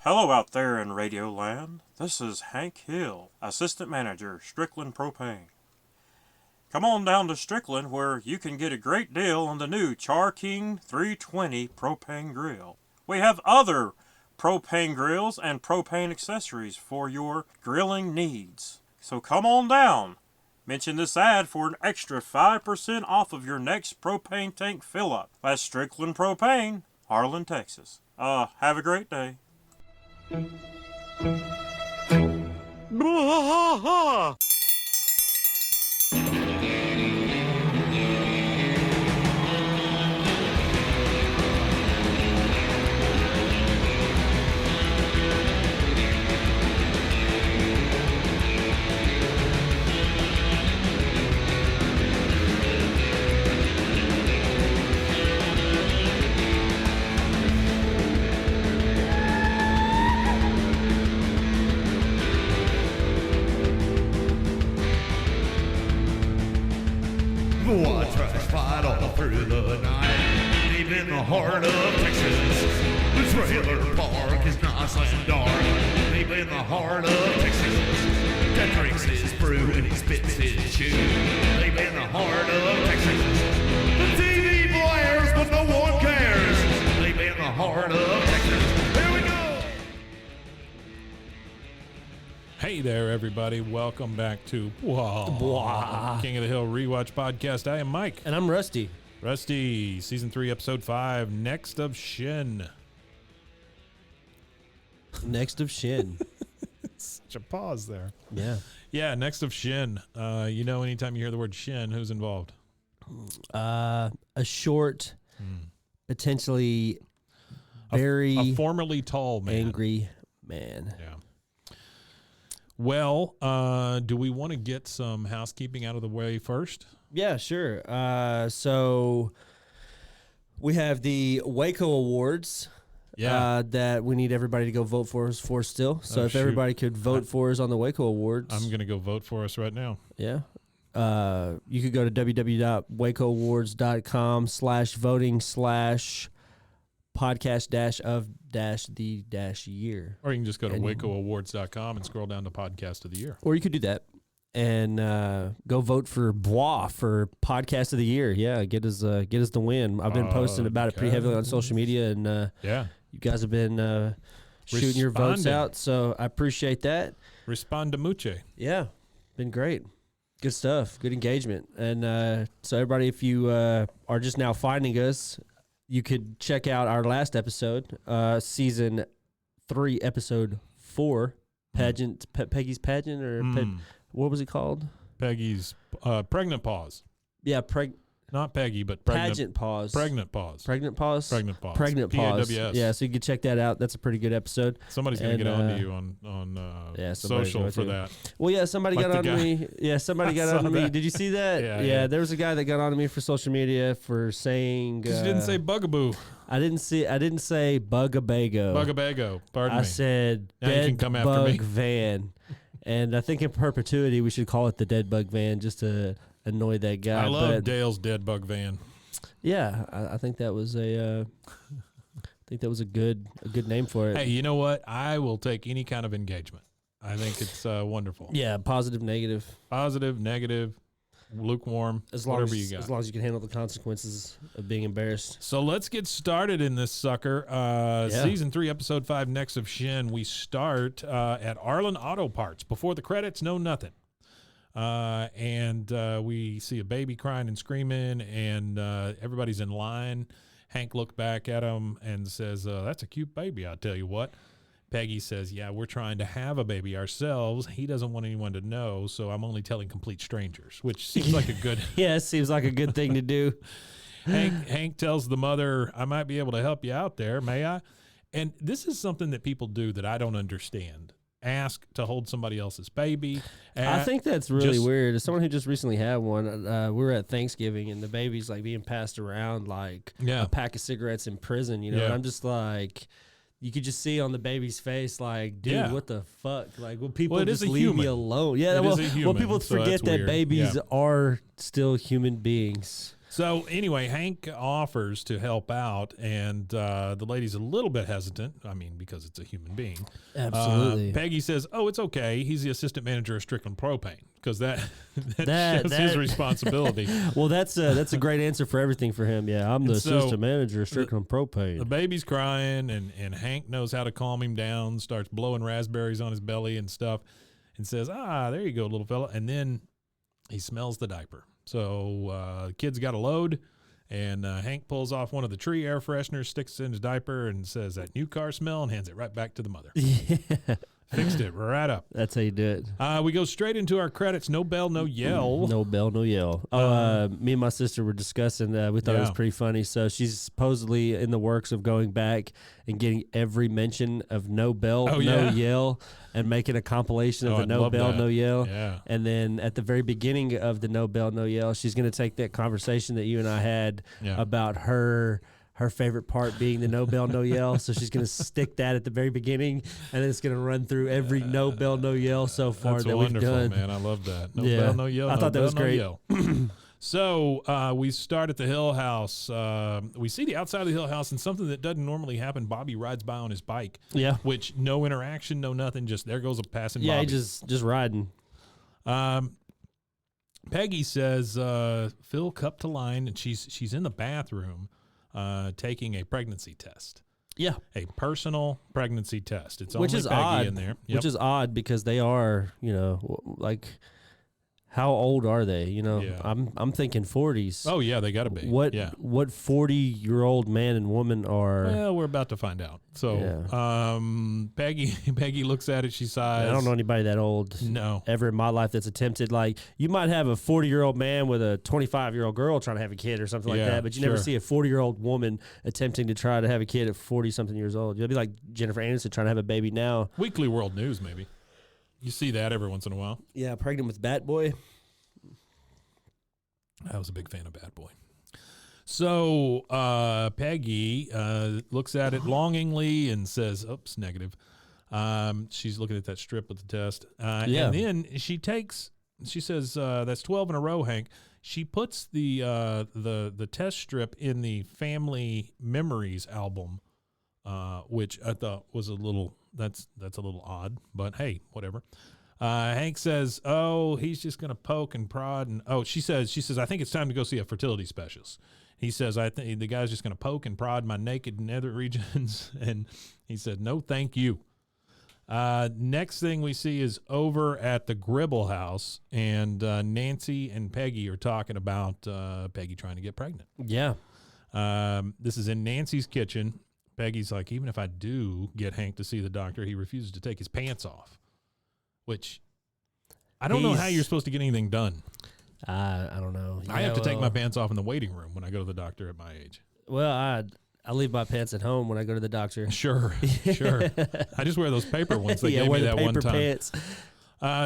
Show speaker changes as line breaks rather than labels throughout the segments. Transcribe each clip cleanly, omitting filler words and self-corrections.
Hello out there in Radio Land. This is Hank Hill, Assistant Manager, Strickland Propane. Come on down to Strickland where you can get a great deal on the new Char King 320 propane grill. We have other propane grills and propane accessories for your grilling needs. So come on down. Mention this ad for an extra 5% off of your next propane tank fill-up. That's Strickland Propane, Harlan, Texas. Have a great day.
Bwaaa!
Bwaaa trash fight all through the night, deep in the heart of Texas. The trailer park is nice and dark, deep in the heart of Texas. Dad drinks his brew and he spits his chew, deep in the heart of Texas. The TV blares but no one cares, deep in the heart of Texas. Here we go!
Hey there, everybody. Welcome back to Bwaaa, King of the Hill Rewatch Podcast. I am Mike.
And I'm Rusty.
Rusty, Season 3, Episode 5, Next of Shin.
Next of Shin.
Such a pause there.
Yeah.
Yeah, Next of Shin. Anytime you hear the word Shin, who's involved?
A short, potentially very
a formerly tall man.
angry man.
Yeah. Well, do we want to get some housekeeping out of the way first?
Yeah, sure. So we have the Waco Awards.
Yeah.
That we need everybody to go vote for us for still. So if
shoot.
everybody could vote for us on the Waco Awards.
I'm going to go vote for us right now.
Yeah. You could go to www.wacooawards.com/voting/podcast-of-the-year.
Or you can just go to wacooawards.com and scroll down to Podcast of the Year.
Or you could do that and go vote for Bwaaa for Podcast of the Year. Yeah, get us the win. I've been posting about it pretty heavily on social media, and you guys have been shooting your votes out, so I appreciate that.
Responde mucho.
Yeah, been great. Good stuff. Good engagement. And so everybody, if you are just now finding us, you could check out our last episode, Season 3, Episode 4, Pageant, Peggy's Pageant, or what was it called?
Peggy's Pregnant Pause.
Yeah,
Not Peggy, but Pregnant
Pageant Pause.
Pregnant Pause.
Pregnant Pause?
Pregnant Pause.
Pregnant Pause.
PAWS.
Yeah, so you can check that out. That's a pretty good episode.
Somebody's going to get on to you on social for that.
Well, yeah, somebody
Like
got
the
on
guy.
me. Yeah, somebody got on to me.
that.
Did you see that?
Yeah.
There was a guy that got on to me for social media for saying...
Because you didn't say bugaboo.
I didn't say bugabago.
Bugabago. Pardon me.
I said
Now you can
dead
come after
bug
me.
van. And I think in perpetuity we should call it the dead bug van just to annoy that guy.
I love
but
Dale's dead bug van.
yeah, I think that was a good name for it.
Hey, you know what? I will take any kind of engagement. I think it's wonderful.
Yeah, positive, negative.
Positive, negative, lukewarm, whatever you got.
As long as you can handle the consequences of being embarrassed.
So let's get started in this sucker. Season 3, Episode 5, Next of Shin. We start at Arlen Auto Parts. Before the credits, no nothing. And we see a baby crying and screaming, and everybody's in line. Hank looked back at him and says, that's a cute baby, I'll tell you what. Peggy says, yeah, we're trying to have a baby ourselves. He doesn't want anyone to know, so I'm only telling complete strangers, which seems like a good...
Yeah, it seems like a good thing to do.
Hank tells the mother, I might be able to help you out there, may I? And this is something that people do that I don't understand. Ask to hold somebody else's baby.
I think that's really weird. As someone who just recently had one, we were at Thanksgiving and the baby's like being passed around like a pack of cigarettes in prison, you know, and I'm just like... You could just see on the baby's face, like, dude, what the fuck? Like, will people just leave me alone? Yeah, well, people forget that babies are still human beings.
So anyway, Hank offers to help out, and the lady's a little bit hesitant. I mean, because it's a human being.
Absolutely.
Peggy says, "Oh, it's okay. He's the assistant manager of Strickland Propane, because that shows his responsibility."
Well, that's a great answer for everything for him. Yeah, I'm the assistant manager of Strickland Propane.
The baby's crying, and Hank knows how to calm him down. Starts blowing raspberries on his belly and stuff, and says, "Ah, there you go, little fella." And then he smells the diaper. So the kid's got a load, and Hank pulls off one of the tree air fresheners, sticks it in his diaper, and says, "That new car smell," and hands it right back to the mother.
Yeah.
Fixed it right up.
That's how you do it.
We go straight into our credits. No bell, no yell.
No bell, no yell. Me and my sister were discussing. We thought it was pretty funny. So she's supposedly in the works of going back and getting every mention of no bell, no yell, and making a compilation of the no bell, no yell.
Yeah.
And then at the very beginning of the no bell, no yell, she's going to take that conversation that you and I had about her favorite part being the no bell, no yell. So she's going to stick that at the very beginning, and then it's going to run through every no bell, no yell so far that we've done.
Man, I love that. No bell, no yell.
I thought that was great.
So we start at the Hill House. We see the outside of the Hill House, and something that doesn't normally happen. Bobby rides by on his bike. Yeah. Which no interaction, no nothing. Just there goes a passing Bobby.
Yeah, just riding.
Peggy says, "Fill cup to line," and she's in the bathroom. Taking a pregnancy test.
Yeah.
A personal pregnancy test. It's
which
only
is
Peggy
odd,
in there.
Which is odd because they are, like, how old are they? I'm thinking 40s.
Oh yeah, they got to be.
What 40-year-old man and woman are?
Well, we're about to find out. So, Peggy looks at it. She sighs.
I don't know anybody that old.
No.
Ever in my life that's attempted. Like, you might have a 40-year-old man with a 25-year-old girl trying to have a kid or something like that, but you never see a 40-year-old woman attempting to try to have a kid at 40-something years old. You'll be like Jennifer Aniston trying to have a baby now.
Weekly World News, maybe. You see that every once in a while.
Yeah, pregnant with Bat Boy.
I was a big fan of Bad Boy. So Peggy looks at it longingly and says, "Oops, negative." She's looking at that strip with the test. And then she says, "That's 12 in a row, Hank." She puts the test strip in the Family Memories album, which I thought was that's a little odd, but hey, whatever. Hank says, "Oh, he's just going to poke and prod." And she says, "I think it's time to go see a fertility specialist." He says, "I think the guy's just going to poke and prod my naked nether regions." And he said, "No, thank you." Next thing we see is over at the Gribble house, and Nancy and Peggy are talking about Peggy trying to get pregnant.
Yeah.
This is in Nancy's kitchen. Peggy's like, "Even if I do get Hank to see the doctor, he refuses to take his pants off." Which, I don't know how you're supposed to get anything done.
I don't know.
I have to take my pants off in the waiting room when I go to the doctor at my age.
Well, I leave my pants at home when I go to the doctor.
Sure. I just wear those paper ones. They gave me that one time.
Pants.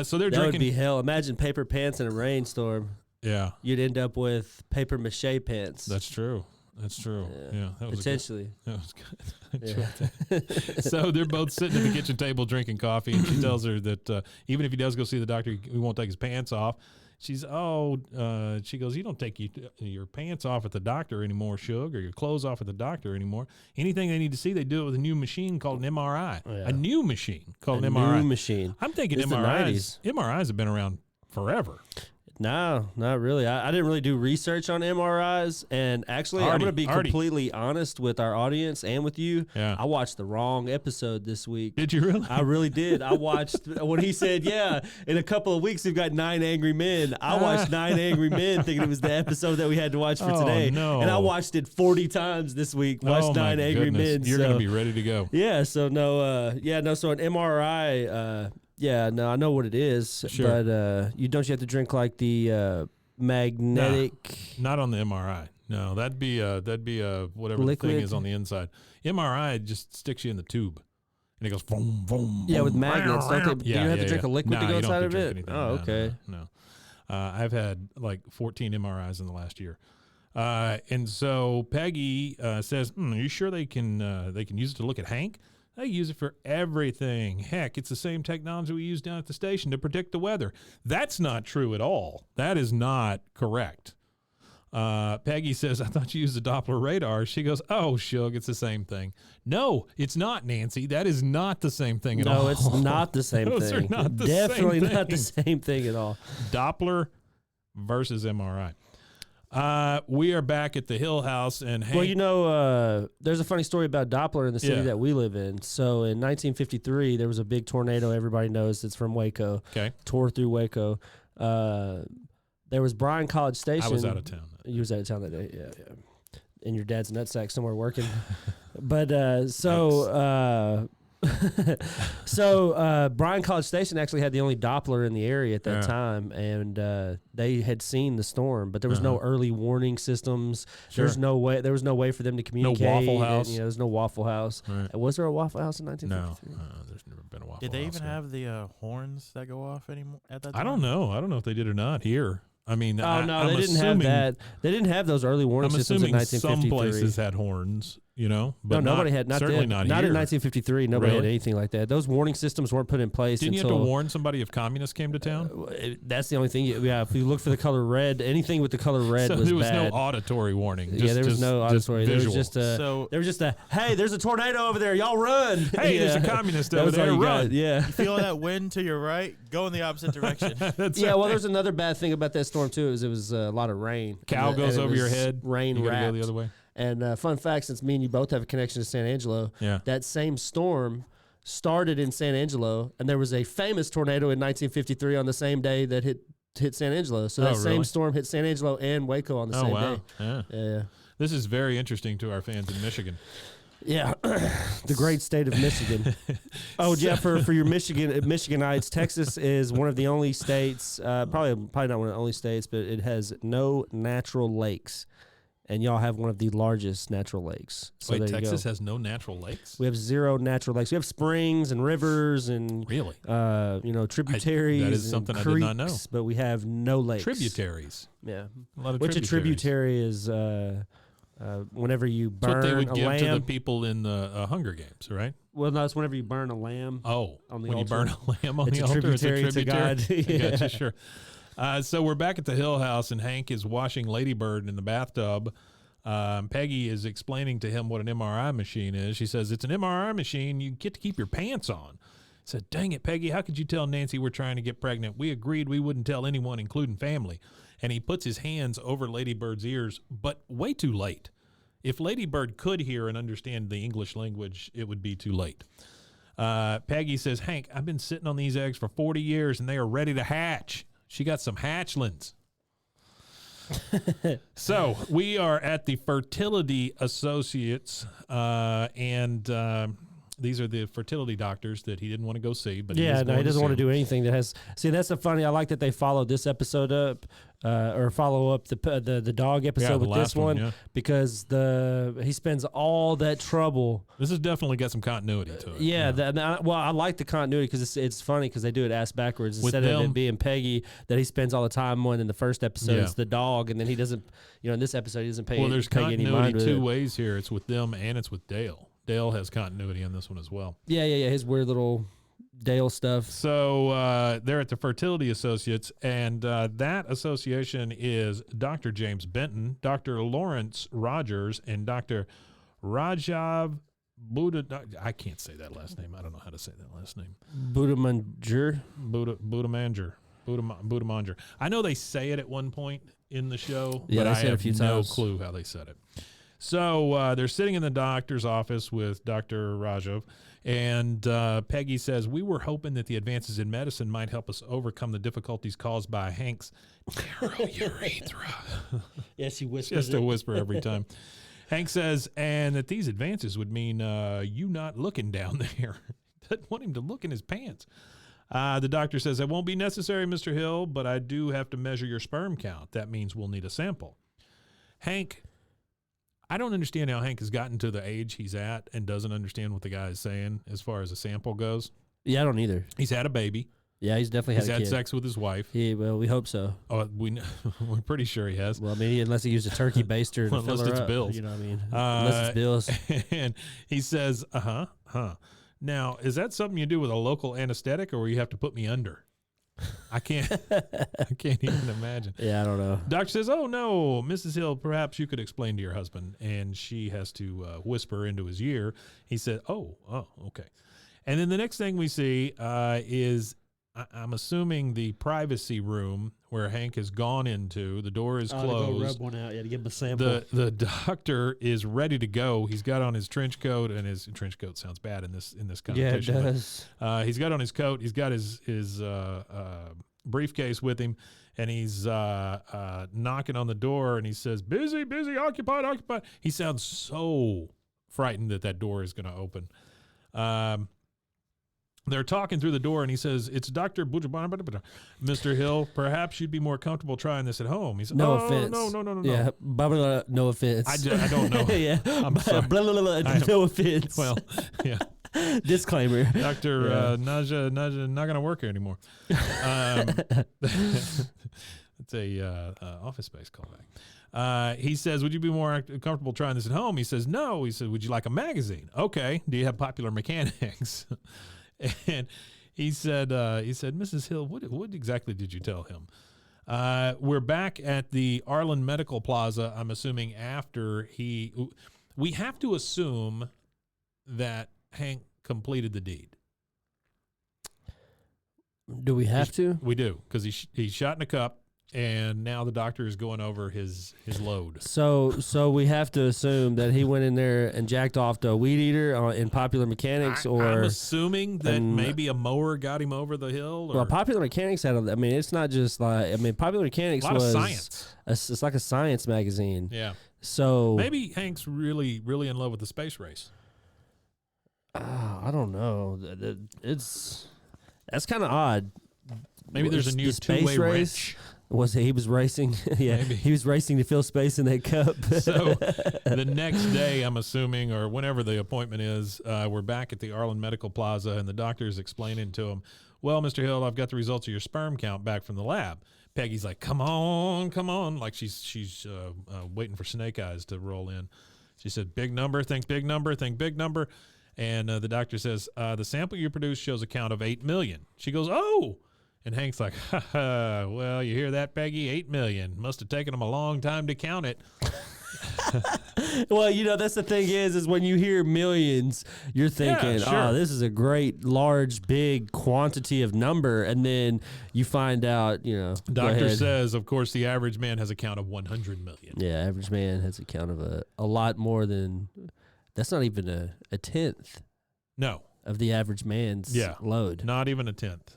So they're
that
drinking.
Would be hell. Imagine paper pants in a rainstorm.
Yeah.
You'd end up with paper mache pants.
That's true. Yeah, that was
potentially.
That was good. Yeah. So they're both sitting at the kitchen table drinking coffee, and she tells her that even if he does go see the doctor, he won't take his pants off. She goes, "You don't take your pants off at the doctor anymore, Shug, or your clothes off at the doctor anymore. Anything they need to see, they do it with a new machine called an MRI.
Yeah.
A new machine called an MRI.
New machine.
I'm thinking MRIs have been around forever.
No, not really. I didn't really do research on MRIs, and actually, I'm going to be completely honest with our audience and with you.
Yeah.
I watched the wrong episode this week.
Did you really?
I really did. I watched when he said, in a couple of weeks we've got 9 Angry Men. I watched 9 Angry Men thinking it was the episode that we had to watch for today.
No.
And I watched it 40 times this week. Watched 9 Angry Men.
You're going to be ready to go.
Yeah, so so an MRI, I know what it is,
sure.
But you have to drink like the magnetic.
Not on the MRI. No, that'd be whatever
liquid?
The thing is on the inside. MRI just sticks you in the tube, and it goes boom, boom.
Yeah,
boom,
with magnets. Do you have to drink a liquid to go inside of it?
Oh,
okay.
No. I've had like 14 MRIs in the last year. And so Peggy says, "Are you sure they can use it to look at Hank? They use it for everything. Heck, it's the same technology we use down at the station to predict the weather." That's not true at all. That is not correct. Peggy says, I thought you used the Doppler radar. She goes, oh, Shug, it's the same thing. No, it's not, Nancy. That is not the same thing at all.
No, it's not the same
Those
thing.
are not the
Definitely
same
not the
thing.
same thing at all.
Doppler versus MRI. We are back at the Hill House, and Hank,
Well, you know, there's a funny story about Doppler in the city
Yeah.
that we live in. So in 1953, there was a big tornado. Everybody knows it's from Waco.
okay,
Tore through Waco. There was Bryan College Station.
I was out of town.
You was out of town that day, yeah. In your dad's nutsack somewhere working. But Bryan College Station actually had the only Doppler in the area at that
Yeah.
time, and they had seen the storm, but there was no early warning systems.
Sure.
There was no way for them to communicate.
Waffle
and,
House.
there's no Waffle House.
Right.
Was there a Waffle House in
No,
1953?
there's never been a Waffle
Did they
House
even
here.
have the horns that go off anymore at that time?
I don't know. I don't know if they did or not here. I mean,
Oh no,
I'm
they didn't have
assuming-
that. They didn't have those early warning
I'm
systems in
assuming some
1953.
places had horns, you know,
No,
but
nobody
not,
had. Not
certainly
then.
not
Not
here.
in 1953. Nobody had
Really?
anything like that. Those warning systems weren't put in place
Didn't you
until.
have to warn somebody if communists came to town?
That's the only thing. Yeah, if you look for the color red, anything with the color red
So
was
there was
bad.
no auditory warning.
Yeah, there was no auditory. There was
visual.
just a.
So
There was just a. Hey, there's a tornado over there. Y'all run.
Hey, there's a
Yeah.
communist
That
over
was all
there.
you got.
Run.
Yeah.
feel that wind to your right? Go in the opposite direction.
That's
Yeah,
right.
well, there's another bad thing about that storm too. Is it was a lot of rain.
Cow
And
goes
it
over your
was
head.
Rain
You gotta
wrapped.
go the other way.
And fun fact, since me and you both have a connection to San Angelo,
Yeah.
that same storm started in San Angelo, and there was a famous tornado in 1953 on the same day that hit San Angelo. So that
Oh,
same
really?
storm hit San Angelo and Waco on the
Oh
same
wow.
day.
Yeah.
Yeah.
This is very interesting to our fans in Michigan.
Yeah, the great state of Michigan. Oh, yeah, for your Michiganites, Texas is one of the only states, probably not one of the only states, but it has no natural lakes, and y'all have one of the largest natural lakes. So
Wait,
there
Texas
you go.
has no natural lakes?
We have 0 natural lakes. We have springs and rivers and
Really?
tributaries.
that is
and
something I
creeks,
did not know.
But we have no lakes.
Tributaries.
Yeah.
A lot of
Which a
tributaries.
tributary is whenever you
That's what they
burn
would
a
give to the
lamb.
people in the Hunger Games, right?
Well, no, it's whenever you burn a lamb.
Oh,
On the
when you
altar.
burn a lamb on
It's
the
a
altar,
tributary
it's a
to
tributary.
God.
I gotcha,
Yeah.
sure. So we're back at the Hill House, and Hank is washing Ladybird in the bathtub. Peggy is explaining to him what an MRI machine is. She says, it's an MRI machine. You get to keep your pants on. I said, dang it, Peggy, how could you tell Nancy we're trying to get pregnant? We agreed we wouldn't tell anyone, including family. And he puts his hands over Ladybird's ears, but way too late. If Ladybird could hear and understand the English language, it would be too late. Peggy says, Hank, I've been sitting on these eggs for 40 years, and they are ready to hatch. She got some hatchlings. So we are at the Fertility Associates, and these are the fertility doctors that he didn't want to go see. But
Yeah, no, he doesn't want to
do.
do anything that has. See, that's the funny. I like that they followed this episode up, or follow up the dog episode
the
with
last
this one,
yeah.
because he spends all that trouble.
This has definitely got some continuity to it.
Yeah, I like the continuity because it's funny because they do it ass backwards.
With
Instead of
them-
it being Peggy that he spends all the time on in the first episode,
Yeah.
it's the dog, and then he doesn't. In this episode, he doesn't pay.
Well, there's
Peggy any
continuity
mind with
two
it.
ways here. It's with them and it's with Dale. Dale has continuity in this one as well.
Yeah. His weird little Dale stuff.
So they're at the Fertility Associates, and that association is Dr. James Benton, Dr. Lawrence Rogers, and Dr. Rajav Buddha. I can't say that last name. I don't know how to say that last name.
Buddhamanger.
Buddhamanger. I know they say it at one point in the show,
Yeah,
but
they
I
said it a
have
few
no
times.
clue how they said it. So they're sitting in the doctor's office with Dr. Rajav, and Peggy says, we were hoping that the advances in medicine might help us overcome the difficulties caused by Hank's narrow urethra.
Yes, he whispers.
Just a whisper every time. Hank says, and that these advances would mean you not looking down there. Doesn't want him to look in his pants. The doctor says, it won't be necessary, Mr. Hill, but I do have to measure your sperm count. That means we'll need a sample. Hank, I don't understand how Hank has gotten to the age he's at and doesn't understand what the guy is saying as far as a sample goes.
Yeah, I don't either.
He's had a baby.
Yeah, he's definitely
He's
had a
had
kid.
sex with his wife.
Well, we hope so.
Oh, we're pretty sure he has.
Well, I mean, unless he used a turkey baster to
Well,
fill
unless
her
it's
up,
Bill's.
you know what I mean? Unless it's Bill's.
And he says, Now, is that something you do with a local anesthetic or you have to put me under? I can't even imagine.
Yeah, I don't know.
Doctor says, "Oh no, Mrs. Hill, perhaps you could explain to your husband." And she has to whisper into his ear. He said, "Oh, okay." And then the next thing we see is, I'm assuming, the privacy room where Hank has gone into. The door is
To
closed.
go rub one out. Yeah, to give him a sample.
The doctor is ready to go. He's got on his trench coat, and his trench coat sounds bad in this connotation.
Yeah, it does.
He's got on his coat. He's got his briefcase with him, and he's knocking on the door, and he says, "Busy, busy, occupied, occupied." He sounds so frightened that door is going to open. They're talking through the door, and he says, "It's Dr. Bwaaa. Mr. Hill, perhaps you'd be more comfortable trying this at home." He said,
No
"Oh,
offense.
No.
Yeah, blah, blah, blah, no offense.
I don't know.
yeah,
I'm sorry.
blah, blah, blah, blah, no offense.
Well, yeah.
Disclaimer.
Dr.
Yeah.
Naja, not going to work here anymore. It's a Office Space callback. He says, "Would you be more comfortable trying this at home?" He says, "No." He said, "Would you like a magazine?" "Okay. Do you have Popular Mechanics?" And he said, "Mrs. Hill, what exactly did you tell him?" We're back at the Arlen Medical Plaza. I'm assuming after we have to assume that Hank completed the deed.
Do we have to?
We do, because he shot in a cup, and now the doctor is going over his load.
So we have to assume that he went in there and jacked off to a weed eater in Popular Mechanics,
I'm assuming that maybe a mower got him over the hill. Or
Well, Popular Mechanics had. I mean, it's not just like. I mean, Popular Mechanics
a lot
was
of science.
It's like a science magazine.
Yeah.
So
Maybe Hank's really, really in love with the space race.
I don't know. That's kind of odd.
Maybe there's a new
The space
two-way
race?
wrench.
He was racing? Yeah,
Maybe.
he was racing to fill space in that cup.
So the next day, I'm assuming, or whenever the appointment is, we're back at the Arlen Medical Plaza, and the doctor is explaining to him, "Well, Mr. Hill, I've got the results of your sperm count back from the lab." Peggy's like, come on, like she's waiting for Snake Eyes to roll in. She said, "Big number, think big number, think big number." And the doctor says, "The sample you produced shows a count of 8 million. She goes, "Oh." And Hank's like, "Ha ha, well, you hear that, Peggy? 8 million. Must have taken them a long time to count it."
Well, that's the thing is when you hear millions, you're thinking,
Yeah, sure.
"Oh, this is a great, large, big quantity of number," and then you find out, go
Doctor
ahead.
says, of course, the average man has a count of 100 million.
Yeah, average man has a count of a lot more than. That's not even a tenth
No,
of the average man's load.
not even a tenth.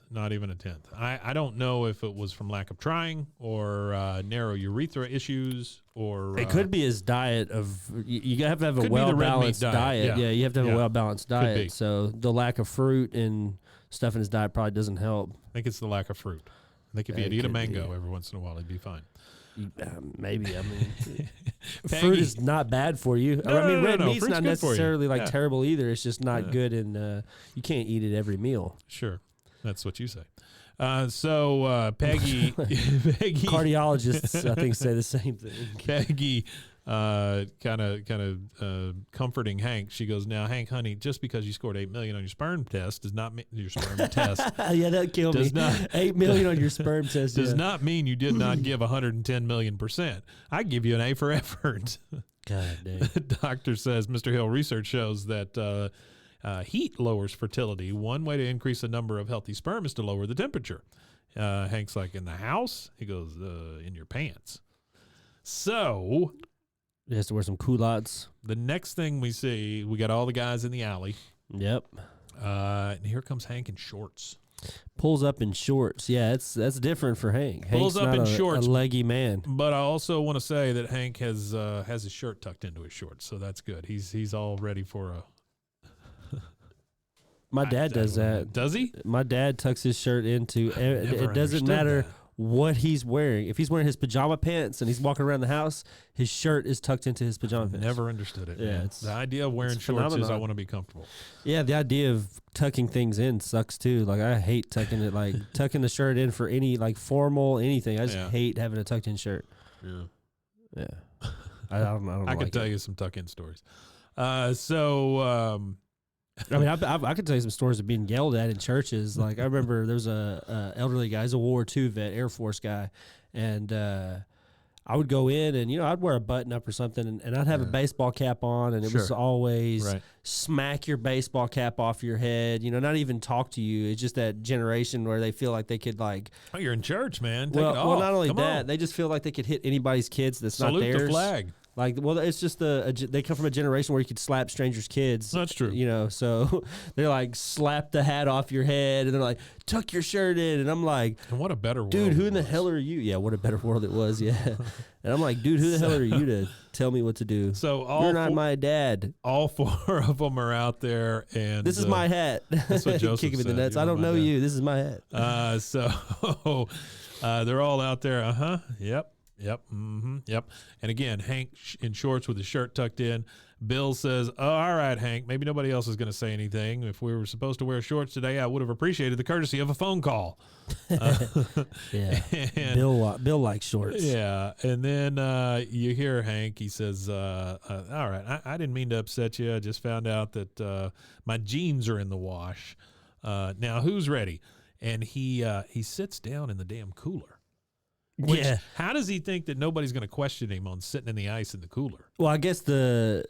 I don't know if it was from lack of trying or narrow urethra issues or...
It could be his diet of. You have to have a
Could be the red meat
well-balanced
diet,
diet.
yeah.
Yeah, you have to have
Yeah.
a well-balanced
be.
diet. So the lack of fruit and stuff in his diet probably doesn't help.
I think it's the lack of fruit. I think if
Yeah,
he'd
it
eat a
could
mango
be.
every once in a while, he'd be fine.
Maybe. I mean,
Peggy-
fruit is not bad for you.
No,
I mean,
no,
red
no,
meat's
fruit's
not
good for you.
necessarily like
Yeah.
terrible either. It's just not
Yeah.
good, and you can't eat it every meal.
Sure, that's what you say. So Peggy... Peggy
Cardiologists, I think, say the same thing.
Peggy kind of comforting Hank. She goes, "Now, Hank, honey, just because you scored 8 million on your sperm test does not mean your sperm test
Yeah, that killed me.
Does not-
8 million on your sperm test.
does
yeah.
not mean you did not give 110 million%. I give you an A for effort."
God dang.
The doctor says, "Mr. Hill, research shows that heat lowers fertility. One way to increase the number of healthy sperm is to lower the temperature." Hank's like, "In the house?" He goes, "In your pants." So
He has to wear some culottes.
the next thing we see, we got all the guys in the alley.
Yep.
And here comes Hank in shorts.
Pulls up in shorts. Yeah, that's different for Hank.
Pulls
Hank's
up
not
in shorts.
a leggy man.
But I also want to say that Hank has his shirt tucked into his shorts, so that's good. He's all ready for a...
My dad does that.
Does he?
My dad tucks his shirt into.
Never
It doesn't
understood
matter
that.
what he's wearing. If he's wearing his pajama pants and he's walking around the house, his shirt is tucked into his pajama pants.
Never understood it.
Yeah,
man.
it's-
The idea of wearing
it's a
shorts is I
phenomenon.
want to be comfortable.
Yeah, the idea of tucking things in sucks too. Like I hate tucking it, like tucking the shirt in for any like formal anything. I just
Yeah.
hate having a tucked in shirt.
Yeah.
Yeah, I don't
I
like
could
it.
tell you some tuck-in stories. So
I mean, I could tell you some stories of being yelled at in churches. Like I remember there was a elderly guy, he's a World War II vet, Air Force guy, and I would go in and I'd wear a button up or something, and I'd have a baseball cap on, and it was always smack your baseball cap off your head. Not even talk to you. It's just that generation where they feel like they could like.
Oh, you're in church, man. Take it off.
Well, not only
Come
that,
on.
they just feel like they could hit anybody's kids that's
Salute
not theirs.
the flag.
Like, well, it's just they come from a generation where you could slap strangers' kids.
That's true.
So they're like, slap the hat off your head, and they're like, tuck your shirt in, and I'm like,
And what a better world.
dude, who
it
in the
was.
hell are you? Yeah, what a better world it was. Yeah, and I'm like, dude, who the hell are you to tell me what to do?
So
You're not my dad.
all 4 of them are out there, and
This is my hat.
That's what Joseph
Kick him in the
said.
nuts.
You're
I
not
don't
my
know
dad.
you. This is my hat.
So they're all out there. Yep. Yep. And again, Hank in shorts with his shirt tucked in. Bill says, "Oh, all right, Hank. Maybe nobody else is going to say anything. If we were supposed to wear shorts today, I would have appreciated the courtesy of a phone call."
Yeah,
and-
Bill likes shorts.
Yeah, and then you hear Hank. He says, "All right, I didn't mean to upset you. I just found out that my jeans are in the wash. Now, who's ready?" And he sits down in the damn cooler. Which, how does he think that nobody's going to question him on sitting in the ice in the cooler?
Well, I guess I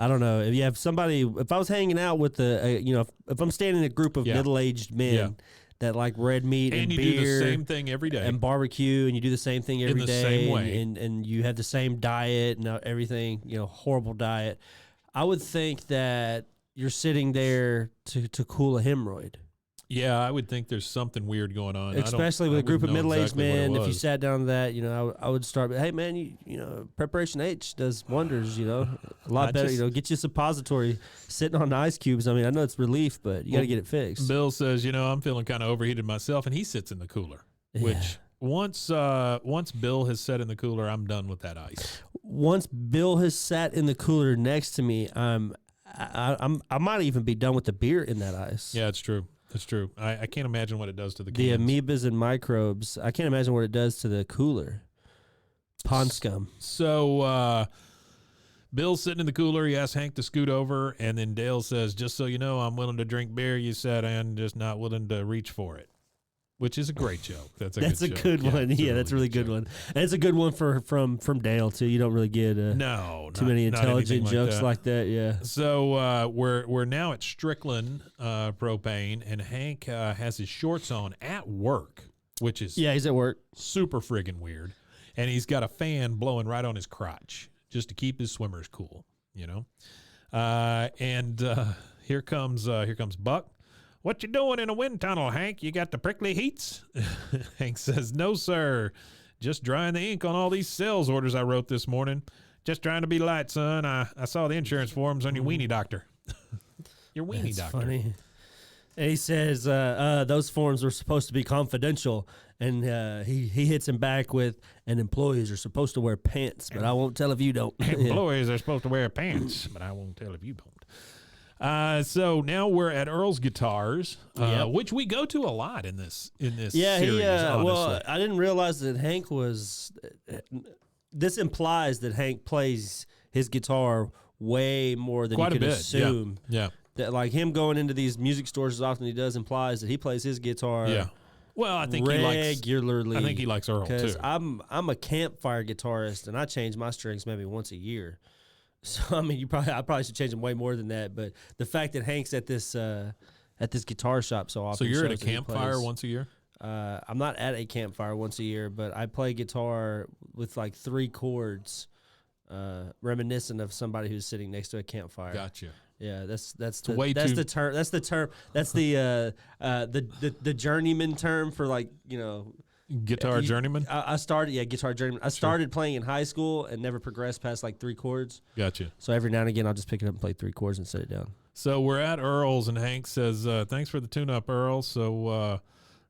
don't know. If you have somebody, if I was hanging out with if I'm standing in a group of middle-aged men that like red meat and
you
beer
do the same thing every day
and barbecue, and you do the same thing every
the
day,
same way.
and you have the same diet and everything, horrible diet, I would think that you're sitting there to cool a hemorrhoid.
Yeah, I would think there's something weird going on.
Especially with a group of middle-aged men. If you
said.
sat down to that, I would start. Hey, man, Preparation H does wonders. A lot better. Get you a suppository sitting on the ice cubes. I mean, I know it's relief, but you got to get it fixed.
Bill says, I'm feeling kind of overheated myself, and he sits in the cooler.
Yeah.
Which once Bill has sat in the cooler, I'm done with that ice.
Once Bill has sat in the cooler next to me, I might even be done with the beer in that ice.
Yeah, it's true. That's true. I can't imagine what it does to the
The
cans.
amoebas and microbes. I can't imagine what it does to the cooler. Pond scum.
So Bill's sitting in the cooler. He asks Hank to scoot over, and then Dale says, "Just so you know, I'm willing to drink beer. You said I'm just not willing to reach for it," which is a great joke. That's a
good one.
it's a
Yeah, that's a really good one. And it's a good one from Dale too. You don't really get too many intelligent jokes like that. Yeah.
So we're now at Strickland Propane, and Hank has his shorts on at work, which is
he's at work.
super friggin' weird, and he's got a fan blowing right on his crotch just to keep his swimmers cool, And here comes Buck. "What you doing in a wind tunnel, Hank? You got the prickly heats?" Hank says, "No, sir. Just drying the ink on all these sales orders I wrote this morning. Just trying to be light, son. I saw the insurance forms on your weenie doctor." Your weenie
That's
doctor.
funny. And he says those forms were supposed to be confidential, and he hits him back with, "And employees are supposed to wear pants, but I won't tell if you don't."
Employees are supposed to wear pants, but I won't tell if you don't. So now we're at Earl's Guitars, which we go to a lot in this series, honestly.
Well, I didn't realize that Hank was. This implies that Hank plays his guitar way more than
Quite
you
a
could
bit.
assume.
Yeah.
That like him going into these music stores as often as he does implies that he plays his guitar.
Yeah. Well, I think
regularly.
I think he likes Earl too.
Because I'm a campfire guitarist, and I change my strings maybe once a year. So I mean, I probably should change them way more than that. But the fact that Hank's at this guitar shop so often.
So you're at a
shows that he
campfire
plays.
once a year?
I'm not at a campfire once a year, but I play guitar with like 3 chords, reminiscent of somebody who's sitting next to a campfire.
Gotcha.
Yeah, that's the term. That's the journeyman term for like
Guitar journeyman?
I started guitar journeyman. I started playing in high school and never progressed past like 3 chords.
Gotcha.
So every now and again I'll just pick it up and play 3 chords and set it down.
So we're at Earl's, and Hank says, "Thanks for the tune-up, Earl. So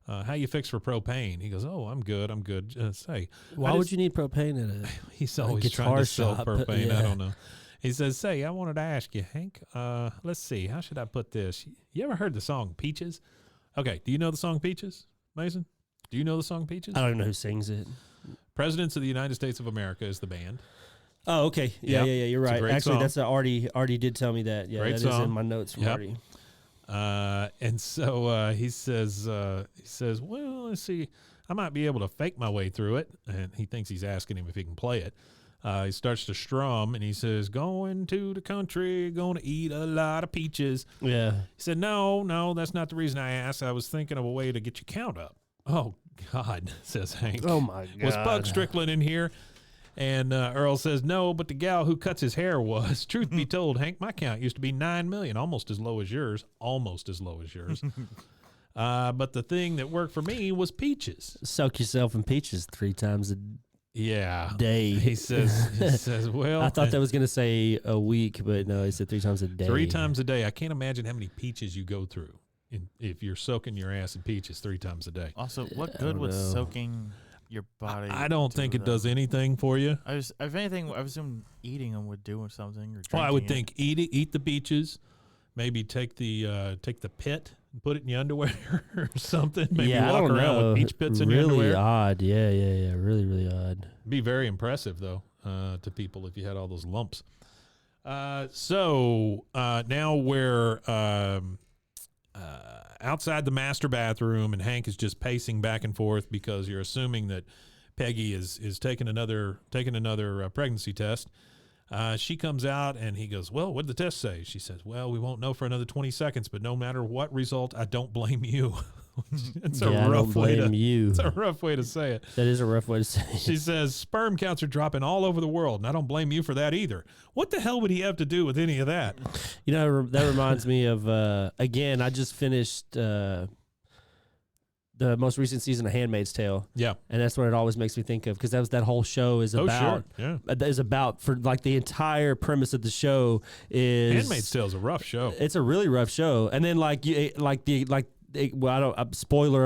how you fix for propane?" He goes, "Oh, I'm good. Say,
Why would you need propane in it?
He's always
guitar
trying to sell
shop,
propane.
yeah.
I don't know." He says, "Say, I wanted to ask you, Hank. Let's see. How should I put this? You ever heard the song Peaches?" Okay. Do you know the song Peaches, Mason? Do you know the song Peaches?
I don't even know who sings it.
Presidents of the United States of America is the band.
Oh, okay. Yeah, you're
It's a
right.
great
Actually,
song.
that's Artie did tell me that. Yeah,
Great
that is
song.
in my notes from
Yep.
Artie.
And so he says, well, let's see, I might be able to fake my way through it. And he thinks he's asking him if he can play it. He starts to strum, and he says, going to the country, going to eat a lot of peaches.
Yeah.
He said, no, that's not the reason I asked. I was thinking of a way to get your count up. Oh, God, says Hank.
Oh, my God.
Was Bug Strickland in here? And Earl says, no, but the gal who cuts his hair was. Truth be told, Hank, my count used to be 9 million, almost as low as yours. But the thing that worked for me was peaches.
Soak yourself in peaches 3 times a day.
He says, well.
I thought that was going to say a week, but no, he said 3 times a day.
3 times a day. I can't imagine how many peaches you go through if you're soaking your ass in peaches 3 times a day.
Also, what good would soaking your body?
I don't think it does anything for you.
If anything, I assume eating them would do something. Or
Well, I would
drinking
think eat the peaches, maybe take the pit and put it in your underwear or something. Maybe
I
walk
don't
around
know.
with peach pits in your
really
underwear.
Odd. Yeah. Really, really odd.
Be very impressive though to people if you had all those lumps. So now we're outside the master bathroom, and Hank is just pacing back and forth because you're assuming that Peggy is taking another pregnancy test. She comes out, and he goes, well, what did the test say? She says, well, we won't know for another 20 seconds, but no matter what result, I don't blame you. It's a rough way to say it.
That is a rough way to say it.
She says, sperm counts are dropping all over the world, and I don't blame you for that either. What the hell would he have to do with any of that?
You know, that reminds me of, again, I just finished the most recent season of Handmaid's Tale.
Yeah.
And that's what it always makes me think of, because that whole show is about.
Sure. Yeah.
Is about, for like the entire premise of the show is.
Handmaid's Tale is a rough show.
It's a really rough show. And then spoiler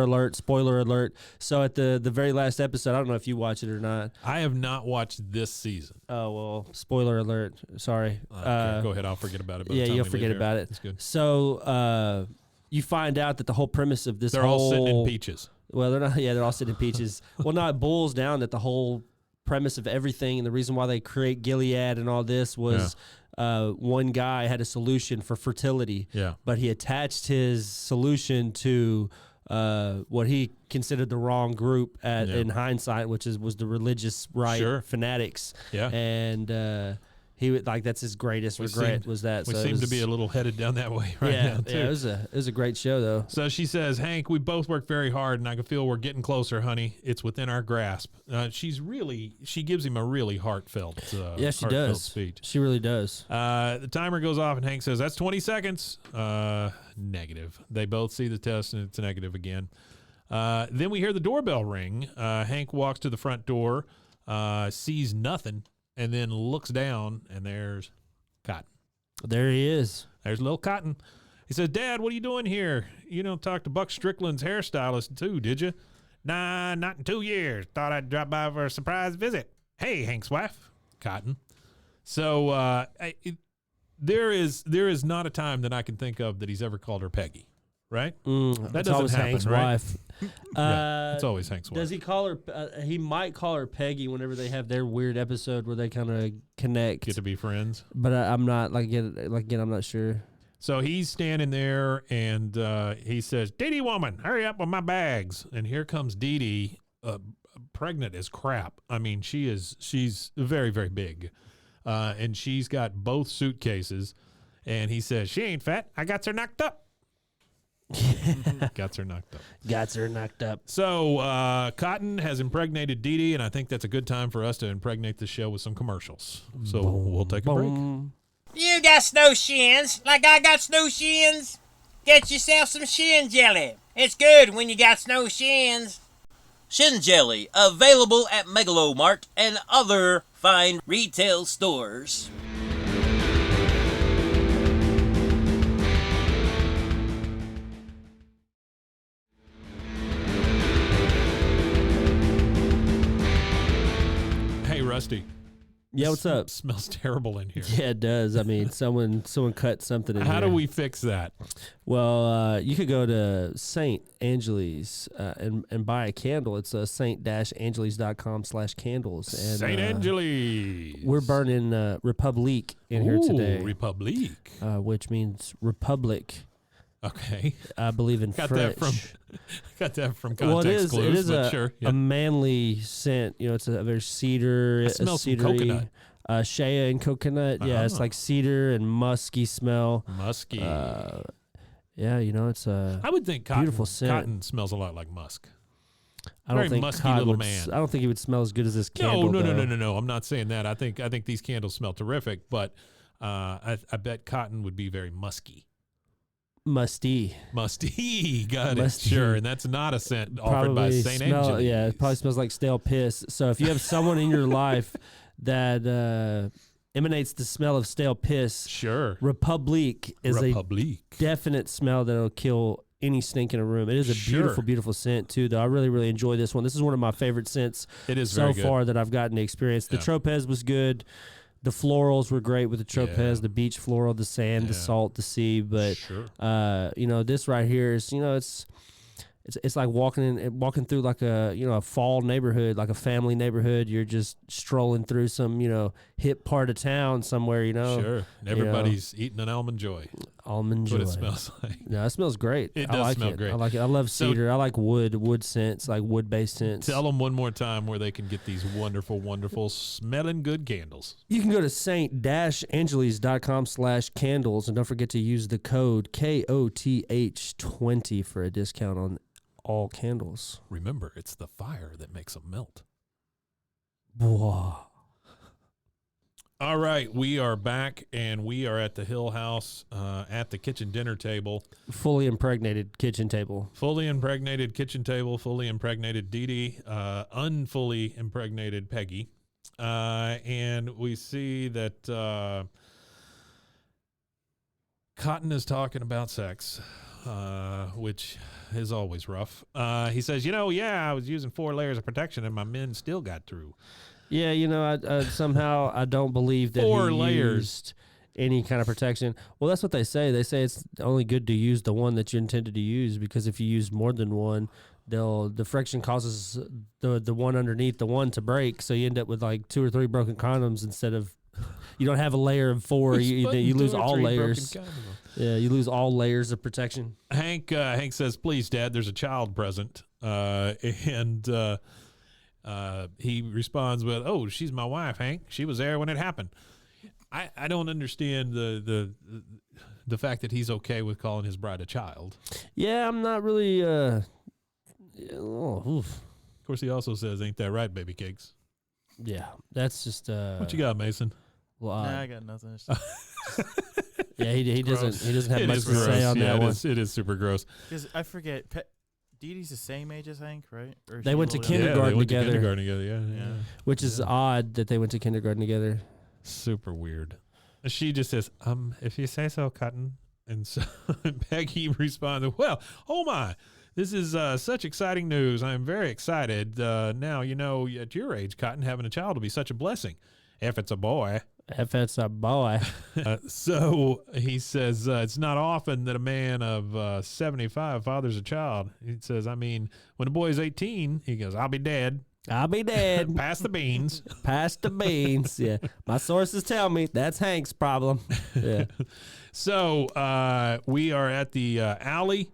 alert. So at the very last episode, I don't know if you watch it or not.
I have not watched this season.
Oh, well, spoiler alert. Sorry.
Okay, go ahead. I'll forget about it.
Yeah, you'll forget about it.
That's good.
So you find out that the whole premise of this
They're all sitting in peaches.
Well, they're not. Yeah, they're all sitting in peaches. Well, no, it boils down that the whole premise of everything and the reason why they create Gilead and all this was one guy had a solution for fertility.
Yeah.
But he attached his solution to what he considered the wrong group in hindsight, which was the religious right fanatics.
Yeah.
And he would that's his greatest regret was that.
We
so
seem to be a little headed down that way now too.
Yeah, it was a great show though.
So she says, Hank, we both work very hard, and I can feel we're getting closer, honey. It's within our grasp. She gives him a really heartfelt speech.
She really does.
The timer goes off, and Hank says, that's 20 seconds. Negative. They both see the test, and it's negative again. Then we hear the doorbell ring. Hank walks to the front door, sees nothing, and then looks down, and there's Cotton.
There he is.
There's little Cotton. He says, Dad, what are you doing here? You don't talk to Buck Strickland's hairstylist, too, did you? Nah, not in 2 years. Thought I'd drop by for a surprise visit. Hey, Hank's wife, Cotton. So there is not a time that I can think of that he's ever called her Peggy, right?
That doesn't happen, Hank's
right?
wife.
It's always Hank's wife.
Does he call her? He might call her Peggy whenever they have their weird episode where they kind of connect.
Get to be friends.
But I'm not again. I'm not sure.
So he's standing there, and he says, Deedee woman, hurry up with my bags. And here comes Deedee, pregnant as crap. I mean, she's very, very big. And she's got both suitcases. And he says, she ain't fat. I got her knocked up. Got her knocked up. So Cotton has impregnated Deedee, and I think that's a good time for us to impregnate the show with some commercials. So we'll take a break.
You got snow shins like I got snow shins? Get yourself some Shin jelly. It's good when you got snow shins. Shin jelly, available at Megalomart and other fine retail stores.
Hey, Rusty.
Yeah, what's up?
Smells terrible in here.
Yeah, it does. I mean, someone cut something in
How
here.
do we fix that?
Well, you could go to St. Angeli's and buy a candle. It's st-angeles.com/candles.
St. Angeles.
We're burning Republique in here today.
Republique.
Which means republic.
Okay.
I believe in
Got
French.
that from context
Well, it is.
clues,
It is
but sure. Yeah.
a manly scent. You know, it's a very cedar.
I smell some
cedary,
coconut.
Shea and coconut. Yeah, it's
Ah.
like cedar and musky smell.
Musky.
Yeah, you know, it's a.
I would think cotton,
beautiful scent.
cotton smells a lot like musk.
I don't
very
think
musky
cod
little
would
man.
I don't think he would smell as good as this candle.
No. I'm not saying that. I think these candles smell terrific, but I bet cotton would be very musky.
Musty.
Got
Musty.
it. Sure, and that's not a scent offered by
Probably
Saint
smell.
Angela.
Yeah, it probably smells like stale piss. So if you have someone in your life that emanates the smell of stale piss,
Sure.
Republique is a
Republique.
definite smell that'll kill any stink in a room. It is a
Sure.
beautiful, beautiful scent too, though. I really, really enjoy this one. This is one of my favorite scents
It is
so
very good.
far that I've gotten to experience. The
Yeah.
Tropez was good. The florals were great with the Tropez,
Yeah.
the beach floral, the sand, the
Yeah.
salt, the sea. But
Sure.
you know, this right here is, you know, it's like walking through like a fall neighborhood, like a family neighborhood. You're just strolling through some, you know, hip part of town somewhere, you know.
Sure. Everybody's eating an almond joy.
Almond
That's
joy.
what it smells like.
No, it smells great.
It
I
does
like
smell
it.
great.
I like it. I love
So-
cedar. I like wood scents, like wood-based scents.
Tell them one more time where they can get these wonderful, wonderful smelling good candles.
You can go to saint-angeles.com/candles and don't forget to use the code KOTH20 for a discount on all candles.
Remember, it's the fire that makes them melt.
Bwaaa.
All right, we are back, and we are at the Hill House at the kitchen dinner table.
Fully impregnated kitchen table.
Fully impregnated kitchen table, fully impregnated Deedee, unfully impregnated Peggy. And we see that Cotton is talking about sex, which is always rough. He says, I was using 4 layers of protection, and my men still got through.
Yeah, you know, I somehow I don't believe that
4
he
layers.
used any kind of protection. Well, that's what they say. They say it's only good to use the one that you intended to use, because if you use more than one, the friction causes the one underneath the one to break. So you end up with like 2 or 3 broken condoms instead of. You don't have a layer of 4. You lose all layers. Yeah, you lose all layers of protection.
Hank says, "Please, Dad, there's a child present," and he responds with, "Oh, she's my wife, Hank. She was there when it happened." I don't understand the fact that he's okay with calling his bride a child.
Yeah, I'm not really. Oof.
Of course, he also says, "Ain't that right, baby cakes?"
Yeah, that's just.
What you got, Mason?
Well,
Nah, I got nothing. It's
yeah, he doesn't have
It
much
is
to
gross.
say on
Yeah,
that one.
it is super gross.
Because I forget, Deedee's the same age as Hank, right? Or is
They
she a
went to
little younger?
Yeah,
kindergarten
they went
together.
to kindergarten together. Yeah.
Which is odd that they went to kindergarten together.
Super weird. She just says, if you say so, Cotton. And so Peggy responded, "Well, oh my, this is such exciting news. I'm very excited. Now, at your age, Cotton, having a child will be such a blessing. If it's a boy."
If it's a boy.
So he says, it's not often that a man of 75 fathers a child. He says, when a boy's 18, he goes, "I'll be dead.
I'll be dead.
Pass the beans."
Pass the beans. Yeah. My sources tell me that's Hank's problem. Yeah.
So we are at the alley,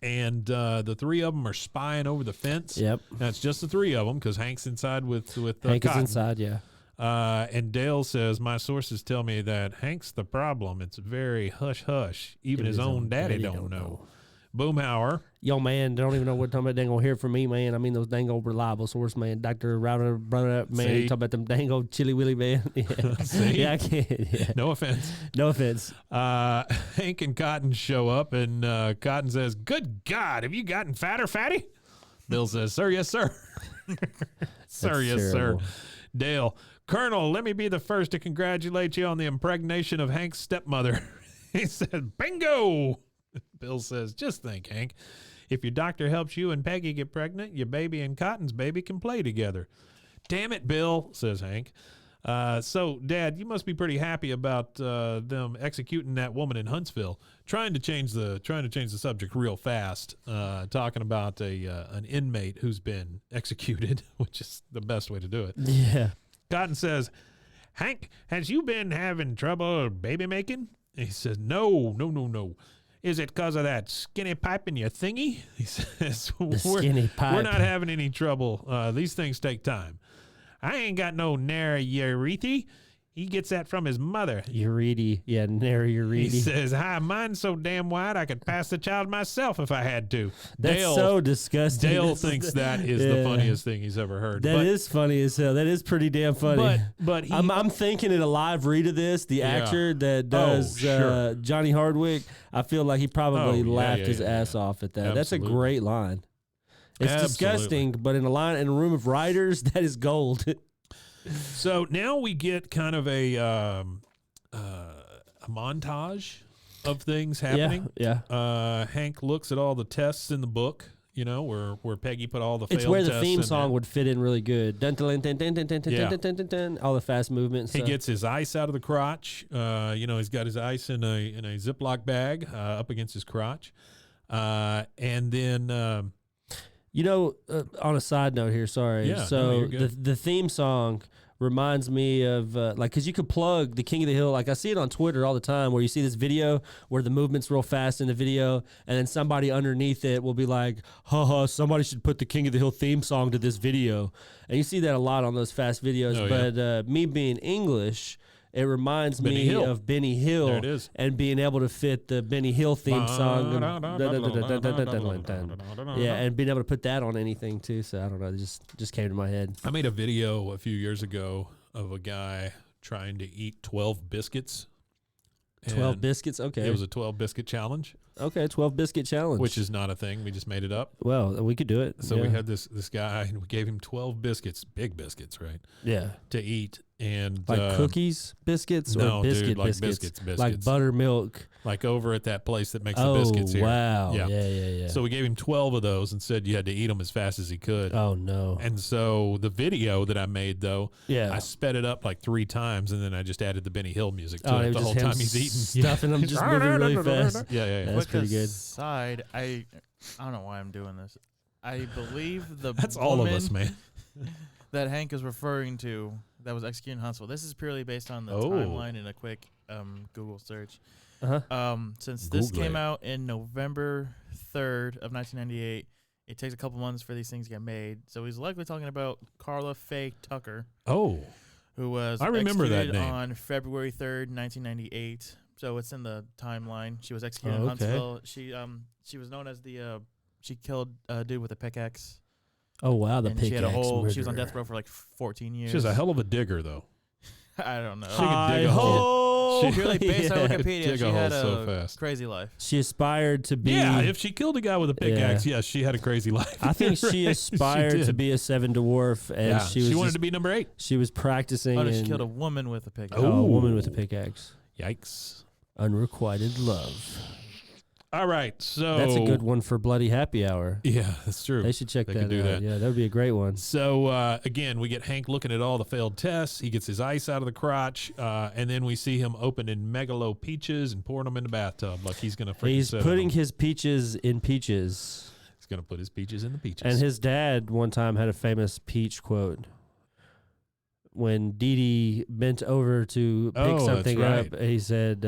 and the 3 of them are spying over the fence.
Yep.
That's just the 3 of them, because Hank's inside with
Hank is
Cotton.
inside, yeah.
And Dale says, "My sources tell me that Hank's the problem. It's very hush-hush. Even his own daddy don't know. Boomhauer.
Yo, man, don't even know what talking about. They ain't gonna hear from me, man. I mean, those dang old reliable source, man. Dr. Router, brother, man.
See?
Talking about them dang old chili willy, man. Yeah.
See?
Yeah, I can't. Yeah.
No offense.
No offense.
Hank and Cotton show up, and Cotton says, "Good God, have you gotten fatter, fatty?" Bill says, "Sir, yes, sir." Sir, yes,
terrible.
sir. Dale, "Colonel, let me be the first to congratulate you on the impregnation of Hank's stepmother." He said, "Bingo!" Bill says, "Just think, Hank. If your doctor helps you and Peggy get pregnant, your baby and Cotton's baby can play together." "Damn it, Bill," says Hank. So, Dad, you must be pretty happy about them executing that woman in Huntsville. Trying to change the subject real fast. Talking about an inmate who's been executed, which is the best way to do it.
Yeah.
Cotton says, "Hank, has you been having trouble baby making?" He says, No. Is it because of that skinny pipe in your thingy? He says,
skinny pipe.
We're not having any trouble. These things take time. I ain't got no nary urethra. He gets that from his mother.
Uredi. Yeah, nary
He
uredi.
says, hi, mine's so damn wide I could pass the child myself if I had to.
That's so disgusting.
Dale
This is
thinks
the-
that is the funniest thing he's ever heard.
That is funny as hell. That is pretty damn funny.
But he,
I'm thinking in a live read of this, the actor that does
sure.
Johnny Hardwick, I feel like he probably laughed his ass off at that. That's a
Absolutely.
great line. It's disgusting, but in a room of writers, that is gold.
So now we get kind of a montage of things happening.
Yeah.
Hank looks at all the tests in the book, you know, where Peggy put all the failed
It's where the
tests
theme
in
song
there.
would fit in really good. Dun, dun, dun, dun, dun, dun, dun,
Yeah.
dun, dun, dun, dun, all the fast movements.
He gets his ice out of the crotch. You know, he's got his ice in a Ziploc bag up against his crotch. And then
You know, on a side note here, sorry.
Yeah, no,
so
you're good.
the theme song reminds me of like, because you could plug the King of the Hill. Like I see it on Twitter all the time, where you see this video where the movement's real fast in the video, and then somebody underneath it will be like, "Haha, somebody should put the King of the Hill theme song to this video." And you see that a lot on those fast videos.
Oh, yeah.
But me being English, it reminds
Benny
me
Hill.
of Benny Hill.
There it is.
And being able to fit the Benny Hill theme song. Yeah, and being able to put that on anything too. So I don't know, it just came to my head.
I made a video a few years ago of a guy trying to eat 12 biscuits.
12
And
biscuits, okay.
It was a 12 biscuit challenge,
Okay, 12 biscuit challenge.
which is not a thing. We just made it up.
well, we could do it.
So
yeah.
we had this guy, and we gave him 12 biscuits, big biscuits, right,
yeah,
to eat. And
like cookies, biscuits,
no,
or biscuit
dude, like
biscuits,
biscuits.
like buttermilk.
like over at that place that makes
Oh
the biscuits here.
wow,
Yeah.
yeah.
So we gave him 12 of those and said you had to eat them as fast as he could.
Oh no,
And so the video that I made, though,
yeah.
I sped it up like 3 times, and then I just added the Benny Hill music to
Oh,
it
it
the
was
whole
just him
time he's eating.
stuffing them, just moving really fast.
Yeah.
That's
Quick
pretty good.
aside, I don't know why I'm doing this. I believe the
That's all of us,
woman
man.
that Hank is referring to that was executed in Huntsville. This is purely based on the
Oh.
timeline in a quick Google search.
Uh-huh.
Since this
Google
came
it.
out in November 3rd of 1998, it takes a couple months for these things to get made. So he's likely talking about Carla Faye Tucker,
Oh,
who was
I remember that
executed
name.
on February 3rd, 1998. So it's in the timeline. She was executed
Oh,
in
okay.
Huntsville. She was known as the she killed a dude with a pickaxe.
Oh wow, the
And
pickaxe.
she had a whole. She was on
murderer.
death row for like 14 years.
she's a hell of a digger, though.
I don't know.
She could dig a hole.
Hi-ho!
Purely based on
Yeah.
Wikipedia,
Dig a
she had
hole so
a
fast.
crazy life.
She aspired to be.
Yeah, if she killed a guy with a pickaxe, yes, she had a crazy life.
I think she
Right?
aspired to
did.
be a 7 dwarf, and
Yeah,
she was
wanted
just-
to be number 8.
she was practicing.
Oh, no, she
and-
killed a woman with a pickaxe.
a woman
Ooh.
with a pickaxe.
Yikes.
Unrequited love.
All right, so
That's a good one for Bloody Happy Hour.
Yeah, that's true.
They should check
They
that
could do
out.
that.
Yeah, that would be a great one.
So again, we get Hank looking at all the failed tests. He gets his ice out of the crotch, and then we see him opening Megalo peaches and pouring them in the bathtub like he's gonna. freaking
He's
set
putting
them.
his peaches in peaches.
He's gonna put his peaches in the peaches.
And his dad one time had a famous peach quote. When Deedee bent over to pick
Oh, that's
something
right.
up, he said,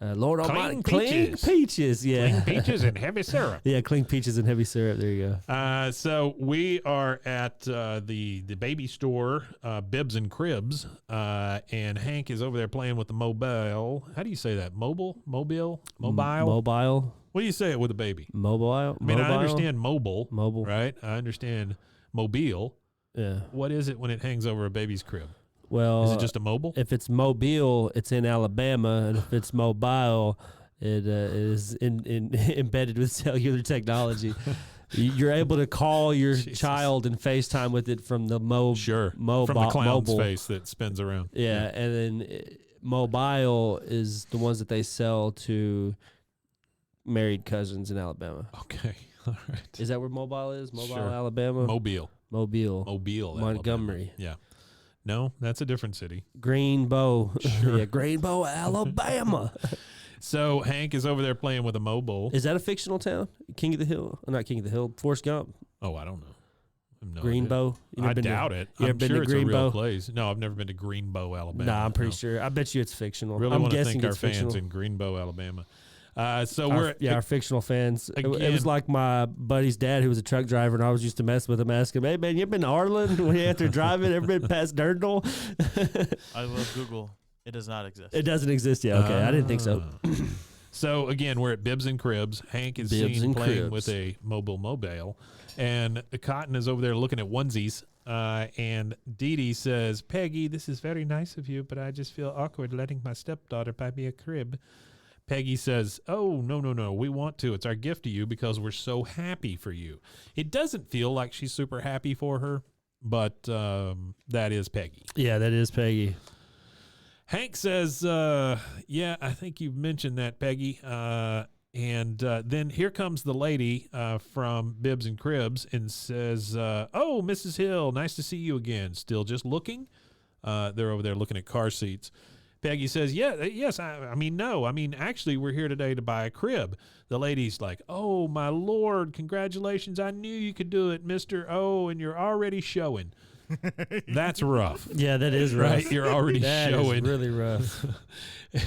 Lord
Clean
Almighty, clean
peaches.
peaches. Yeah.
Clean peaches and heavy syrup.
Yeah, clean peaches and heavy syrup. There you go.
So we are at the baby store, Bibs and Cribs, and Hank is over there playing with the mobile. How do you say that? Mobile? Mobile?
Mobile.
What do you say it with a baby?
Mobile.
I mean, I understand mobile,
Mobile.
right? I understand mobile.
Yeah.
What is it when it hangs over a baby's crib?
Well,
Is it just a mobile?
if it's Mobile, it's in Alabama, and if it's mobile, it is embedded with cellular technology. You're able to call your
Jesus.
child and FaceTime with it from the
Sure.
mobile.
From the clown's
mobile.
face that spins around.
Yeah, and then mobile is the ones that they sell to married cousins in Alabama.
Okay. All right.
Is that where mobile is? Mobile,
Sure.
Alabama?
Mobile.
Mobile.
Mobile.
Montgomery.
Alabama. Yeah. No, that's a different city.
Greenbow.
Sure.
Yeah, Greenbow, Alabama.
So Hank is over there playing with a mobile.
Is that a fictional town? King of the Hill? Not King of the Hill. Forrest Gump.
Oh, I don't know. I have no
Greenbow. You
idea.
never
I
been to-
doubt it.
you ever
I'm
been
sure
to
it's a real
Greenbow?
place. No, I've never been to Greenbow, Alabama.
Nah, I'm pretty
No.
sure. I bet you it's fictional.
Really
I'm
want to
guessing
thank our
it's
fans
fictional.
in Greenbow, Alabama. So
our fictional fans. It
again-
was like my buddy's dad, who was a truck driver, and I was used to mess with him, asking him, "Hey man, you been to Arlen when you after driving? Ever been past Dirndl?"
I will Google. It does not exist.
It doesn't exist yet. Okay, I didn't think so.
So again, we're at Bibs and Cribs. Hank is seen playing with a mobile, and Cotton is over there looking at onesies. And Deedee says, "Peggy, this is very nice of you, but I just feel awkward letting my stepdaughter buy me a crib." Peggy says, "Oh, no. We want to. It's our gift to you because we're so happy for you." It doesn't feel like she's super happy for her, but that is Peggy.
Yeah, that is Peggy.
Hank says, "Yeah, I think you've mentioned that, Peggy." And then here comes the lady from Bibs and Cribs and says, "Oh, Mrs. Hill, nice to see you again. Still just looking?" They're over there looking at car seats. Peggy says, yes, actually, we're here today to buy a crib." The lady's like, "Oh, my Lord, congratulations. I knew you could do it, Mr. Oh, and you're already showing." That's rough.
Yeah, that is rough.
Right? You're already
That
showing.
is really rough.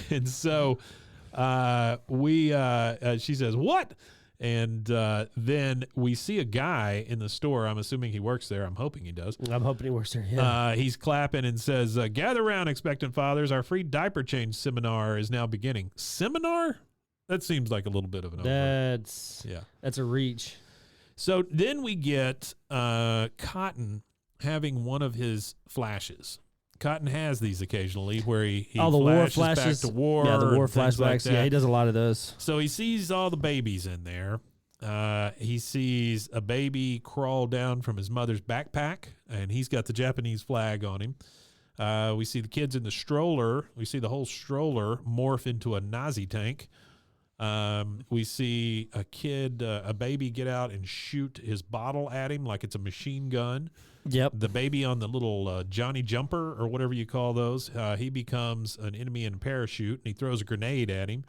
And so she says, "What?" And then we see a guy in the store. I'm assuming he works there. I'm hoping he does.
I'm hoping he works there. Yeah.
He's clapping and says, "Gather around, expectant fathers. Our free diaper change seminar is now beginning." Seminar? That seems like a little bit of an over. That's
a reach.
So then we get Cotton having one of his flashes. Cotton has these occasionally where he
the war flashes
back to war.
Yeah, the war
and things
flashbacks.
like that.
Yeah, he does a lot of those.
So he sees all the babies in there. He sees a baby crawl down from his mother's backpack, and he's got the Japanese flag on him. We see the kids in the stroller. We see the whole stroller morph into a Nazi tank. We see a baby get out and shoot his bottle at him like it's a machine gun.
Yep.
The baby on the little Johnny Jumper or whatever you call those, he becomes an enemy in a parachute, and he throws a grenade at him.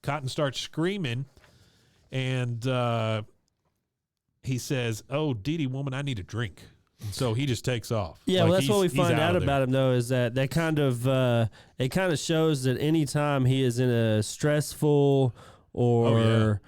Cotton starts screaming, and he says, "Oh, Deedee, woman, I need a drink." And so he just takes off.
Yeah,
Like
well, that's what we
he's
find out
of there.
about him, though, is that kind of it kind of shows that anytime he is in a stressful or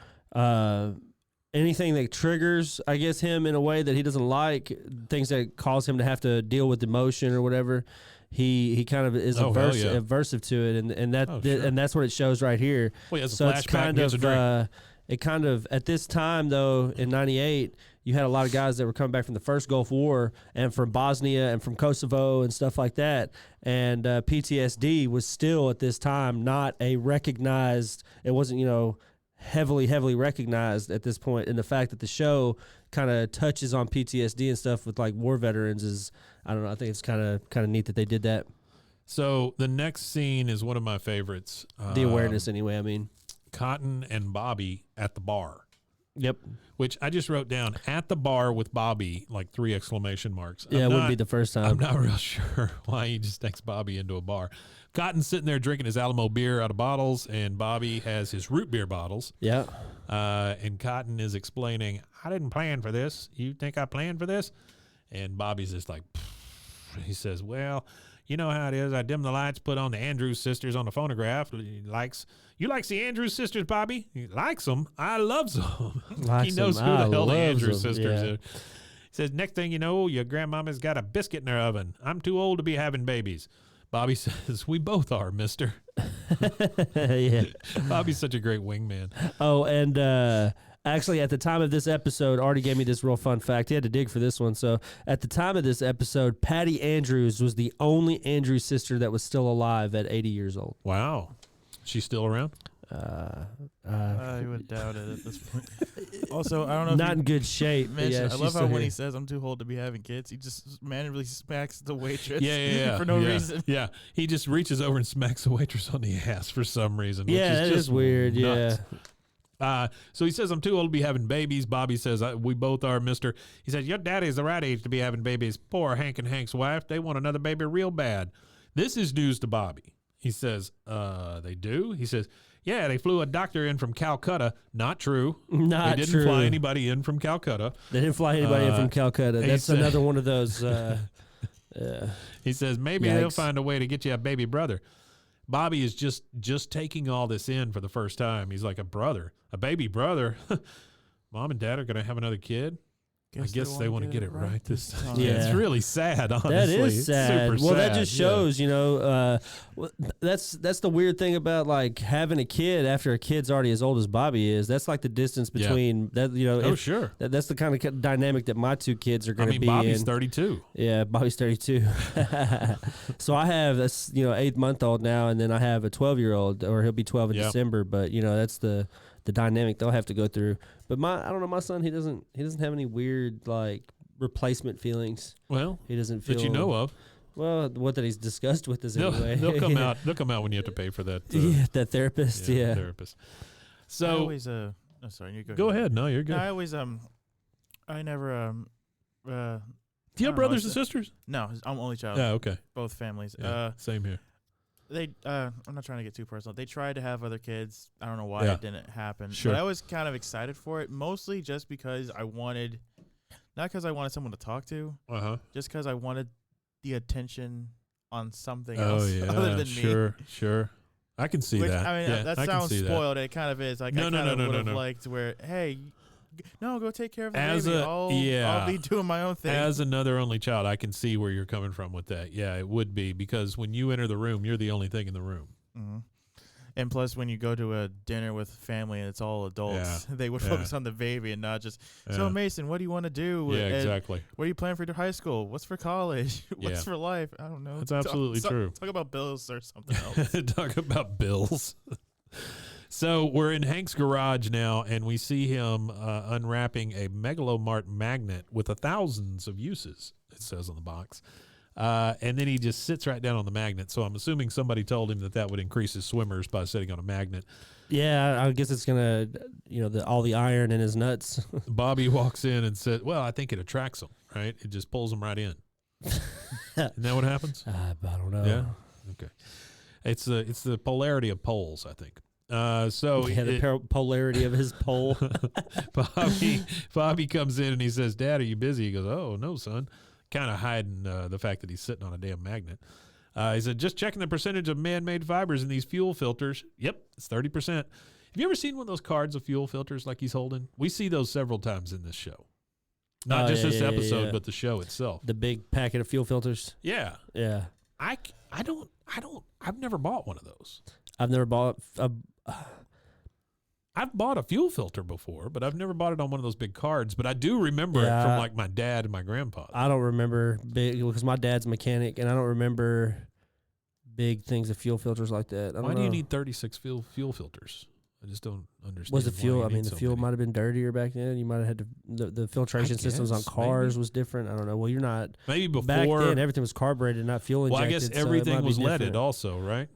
anything that triggers, I guess, him in a way that he doesn't like, things that cause him to have to deal with emotion or whatever, he kind of is aversive to it, and that's what it shows right here.
Well, he has a
so
flashback
it's kind
and he has a drink.
of it kind of at this time though in '98. You had a lot of guys that were coming back from the first Gulf War and from Bosnia and from Kosovo and stuff like that. And PTSD was still at this time not a recognized, it wasn't, heavily recognized at this point. And the fact that the show kind of touches on PTSD and stuff with like war veterans is, I don't know, I think it's kind of neat that they did that.
So the next scene is one of my favorites.
The awareness anyway, I mean.
Cotton and Bobby at the bar.
Yep.
Which I just wrote down, at the bar with Bobby, like 3 exclamation marks.
Yeah, it wouldn't be the first time.
I'm not real sure why he just takes Bobby into a bar. Cotton's sitting there drinking his Alamo beer out of bottles, and Bobby has his root beer bottles.
Yeah.
And Cotton is explaining, "I didn't plan for this. You think I planned for this?" And Bobby's just like, pfft. He says, "Well, you know how it is. I dim the lights, put on the Andrews Sisters on the phonograph. You likes the Andrews Sisters, Bobby? He likes them. I loves them." He knows who the hell the Andrews Sisters are. He says, "Next thing you know, your grandmama's got a biscuit in her oven. I'm too old to be having babies." Bobby says, "We both are, mister."
Yeah.
Bobby's such a great wingman.
Oh, and actually, at the time of this episode, Artie gave me this real fun fact. He had to dig for this one. So, at the time of this episode, Patty Andrews was the only Andrews sister that was still alive at 80 years old.
Wow. She's still around?
I would doubt it at this point. Also, I don't know.
Not in good shape.
Yeah, I love how when
here.
he says, "I'm too old to be having kids," he just manually smacks the waitress.
Yeah.
for no reason.
Yeah. He just reaches over and smacks the waitress on the ass for some reason.
Yeah,
which
that
is
is weird.
nuts.
Yeah.
So he says, "I'm too old to be having babies." Bobby says, "We both are, mister." He says, "Your daddy's the right age to be having babies. Poor Hank and Hank's wife. They want another baby real bad." This is news to Bobby. He says, "They do?" He says, "Yeah, they flew a doctor in from Calcutta." Not true.
Not
They didn't
true.
fly anybody in from Calcutta.
They didn't fly anybody in from Calcutta.
he
That's
said-
another one of those.
He says, "Maybe
Yikes.
they'll find a way to get you a baby brother." Bobby is just taking all this in for the first time. He's like, a baby brother. Mom and Dad are going to have another kid. I guess they want to get it right this time.
Yeah.
It's really sad, honestly.
That is sad.
It's
Well,
super
that
sad,
just shows, that's the weird thing about like having a kid after a kid's already as old as Bobby is. That's like the distance between that.
Oh, sure.
That's the kind of dynamic that my two kids are going to be
Bobby's
in.
32.
Yeah, Bobby's 32. So I have this 8-month-old now, and then I have a 12-year-old, or he'll be 12 in December. But that's the dynamic they'll have to go through. But I don't know, my son, he doesn't have any weird like replacement feelings.
Well,
he doesn't feel
that you know of.
Well, what that he's discussed with us anyway.
They'll come out. They'll come out when you have to pay for that.
That therapist. Yeah,
therapist.
I
So
always sorry, you
go ahead. No, you're good.
No, I always I never
Do you have
know,
brothers and sisters?
No, I'm only child.
Yeah. Okay.
Both families.
Yeah, same here.
I'm not trying to get too personal. They tried to have other kids. I don't know why
Yeah.
it didn't happen.
Sure.
But I was kind of excited for it, mostly just because I wanted, not because I wanted someone to talk to, just because I wanted the attention on something else other than me.
Sure. I can see
Which,
that.
I mean,
yeah,
that
I can
sounds
see
spoiled. It kind of is. Like, I kind of would have liked where, hey, no, go take care of the baby. I'll be doing my own thing.
As another only child, I can see where you're coming from with that. Yeah, it would be, because when you enter the room, you're the only thing in the room.
Mm-hmm. And plus, when you go to a dinner with family and it's all adults, they would focus on the baby and not just, so Mason, what do you want to do?
Yeah, exactly.
What are you planning for high school? What's for college? What's for life? I don't know.
That's absolutely true.
Talk about bills or something else.
Talk about bills. So we're in Hank's garage now, and we see him unwrapping a Megalomart magnet with thousands of uses, it says on the box. And then he just sits right down on the magnet. So I'm assuming somebody told him that would increase his swimmers by sitting on a magnet.
Yeah, I guess it's going to, all the iron in his nuts.
Bobby walks in and said, well, I think it attracts them, right? It just pulls them right in. Isn't that what happens?
I don't know.
Yeah? Okay. It's the polarity of poles, I think.
The polarity of his pole.
Bobby comes in and he says, Dad, are you busy? He goes, oh, no, son. Kind of hiding the fact that he's sitting on a damn magnet. He said, just checking the percentage of man-made fibers in these fuel filters. Yep, it's 30%. Have you ever seen one of those cards of fuel filters like he's holding? We see those several times in this show. Not just this episode, but the show itself.
The big packet of fuel filters.
Yeah.
Yeah.
I've never bought one of those.
I've never bought
I've bought a fuel filter before, but I've never bought it on one of those big cards. But I do remember it from like my dad and my grandpa.
I don't remember big, because my dad's a mechanic, and I don't remember big things of fuel filters like that.
Why do you need 36 fuel filters? I just don't understand.
Was the fuel? I mean, the fuel might have been dirtier back then. You might have had to, the filtration systems on cars was different. I don't know. Well, you're not.
Maybe before.
Back then, everything was carbureted, not fuel injected.
Well, I guess everything was leaded also, right?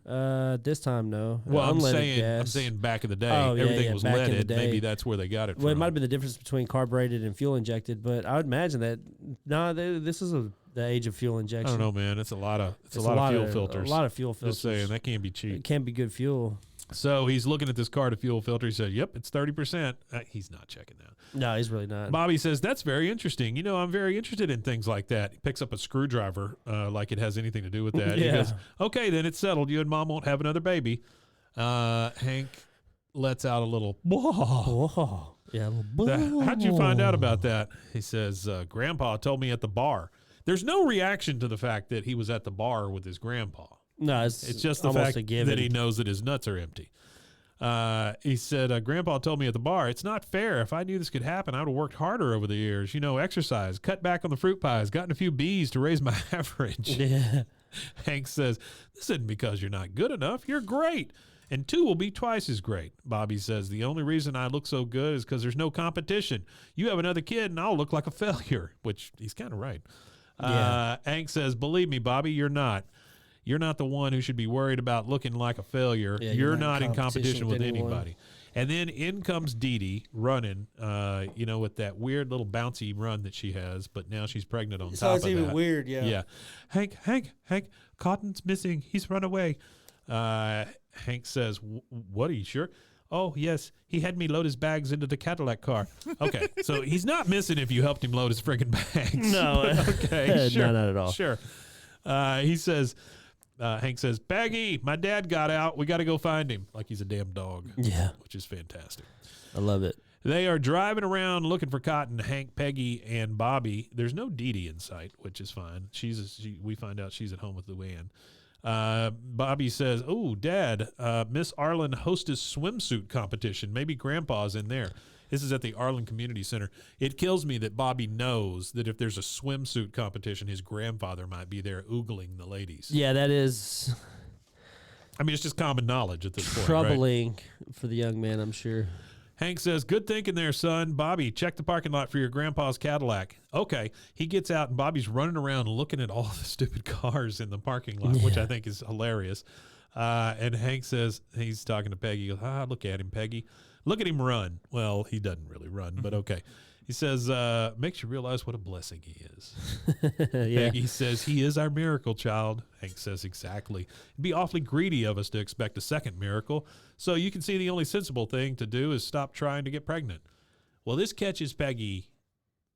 This time, no.
Well, I'm
gas.
saying back in the day,
everything
was leaded. Maybe that's where they got it from.
Well, it might have been the difference between carbureted and fuel injected, but I would imagine that. This is the age of fuel injection.
I don't know, man. It's a lot of fuel filters.
A lot of fuel filters.
Just saying, that can't be cheap.
It can't be good fuel.
So he's looking at this card of fuel filter. He said, yep, it's 30%. He's not checking that.
No, he's really not.
Bobby says, that's very interesting. I'm very interested in things like that. He picks up a screwdriver like it has anything to do with that.
Yeah.
He goes, okay, then it's settled. You and Mom won't have another baby. Hank lets out a little,
Whoa. Yeah.
How'd you find out about that? He says, Grandpa told me at the bar. There's no reaction to the fact that he was at the bar with his grandpa.
No,
it's just the fact that he knows that his nuts are empty. He said, Grandpa told me at the bar, it's not fair. If I knew this could happen, I would have worked harder over the years. Exercise, cut back on the fruit pies, gotten a few B's to raise my average.
Yeah.
Hank says, this isn't because you're not good enough. You're great. And 2 will be twice as great. Bobby says, the only reason I look so good is because there's no competition. You have another kid and I'll look like a failure, which he's kind of right.
Yeah.
Hank says, believe me, Bobby, you're not. You're not the one who should be worried about looking like a failure.
Yeah,
you're not in competition with
anyone.
anybody. And then in comes Deedee running, with that weird little bouncy run that she has, but now she's pregnant on top of that.
So it's even weird, yeah.
Yeah. Hank, Cotton's missing. He's run away. Hank says, what, are you sure? Oh, yes. He had me load his bags into the Cadillac car. Okay. So he's not missing if you helped him load his friggin' bags.
No.
Okay. Sure.
No, not at all.
Sure. He says, Hank says, Peggy, my dad got out. We got to go find him. Like he's a damn dog.
Yeah.
Which is fantastic.
I love it.
They are driving around looking for Cotton, Hank, Peggy, and Bobby. There's no Deedee in sight, which is fine. We find out she's at home with Luann. Bobby says, "Oh, Dad, Miss Arlen hostess swimsuit competition. Maybe Grandpa's in there." This is at the Arlen Community Center. It kills me that Bobby knows that if there's a swimsuit competition, his grandfather might be there oogling the ladies.
Yeah, that is.
I mean, it's just common knowledge at this point.
Troubling
right?
for the young man, I'm sure.
Hank says, good thinking there, son. Bobby, check the parking lot for your grandpa's Cadillac. Okay. He gets out, and Bobby's running around looking at all the stupid cars in the parking lot, which I think is hilarious. And Hank says, he's talking to Peggy. He goes, look at him, Peggy. Look at him run. Well, he doesn't really run, but okay. He says, makes you realize what a blessing he is.
Yeah.
Peggy says, he is our miracle child. Hank says, exactly. It'd be awfully greedy of us to expect a second miracle. So you can see the only sensible thing to do is stop trying to get pregnant. Well, this catches Peggy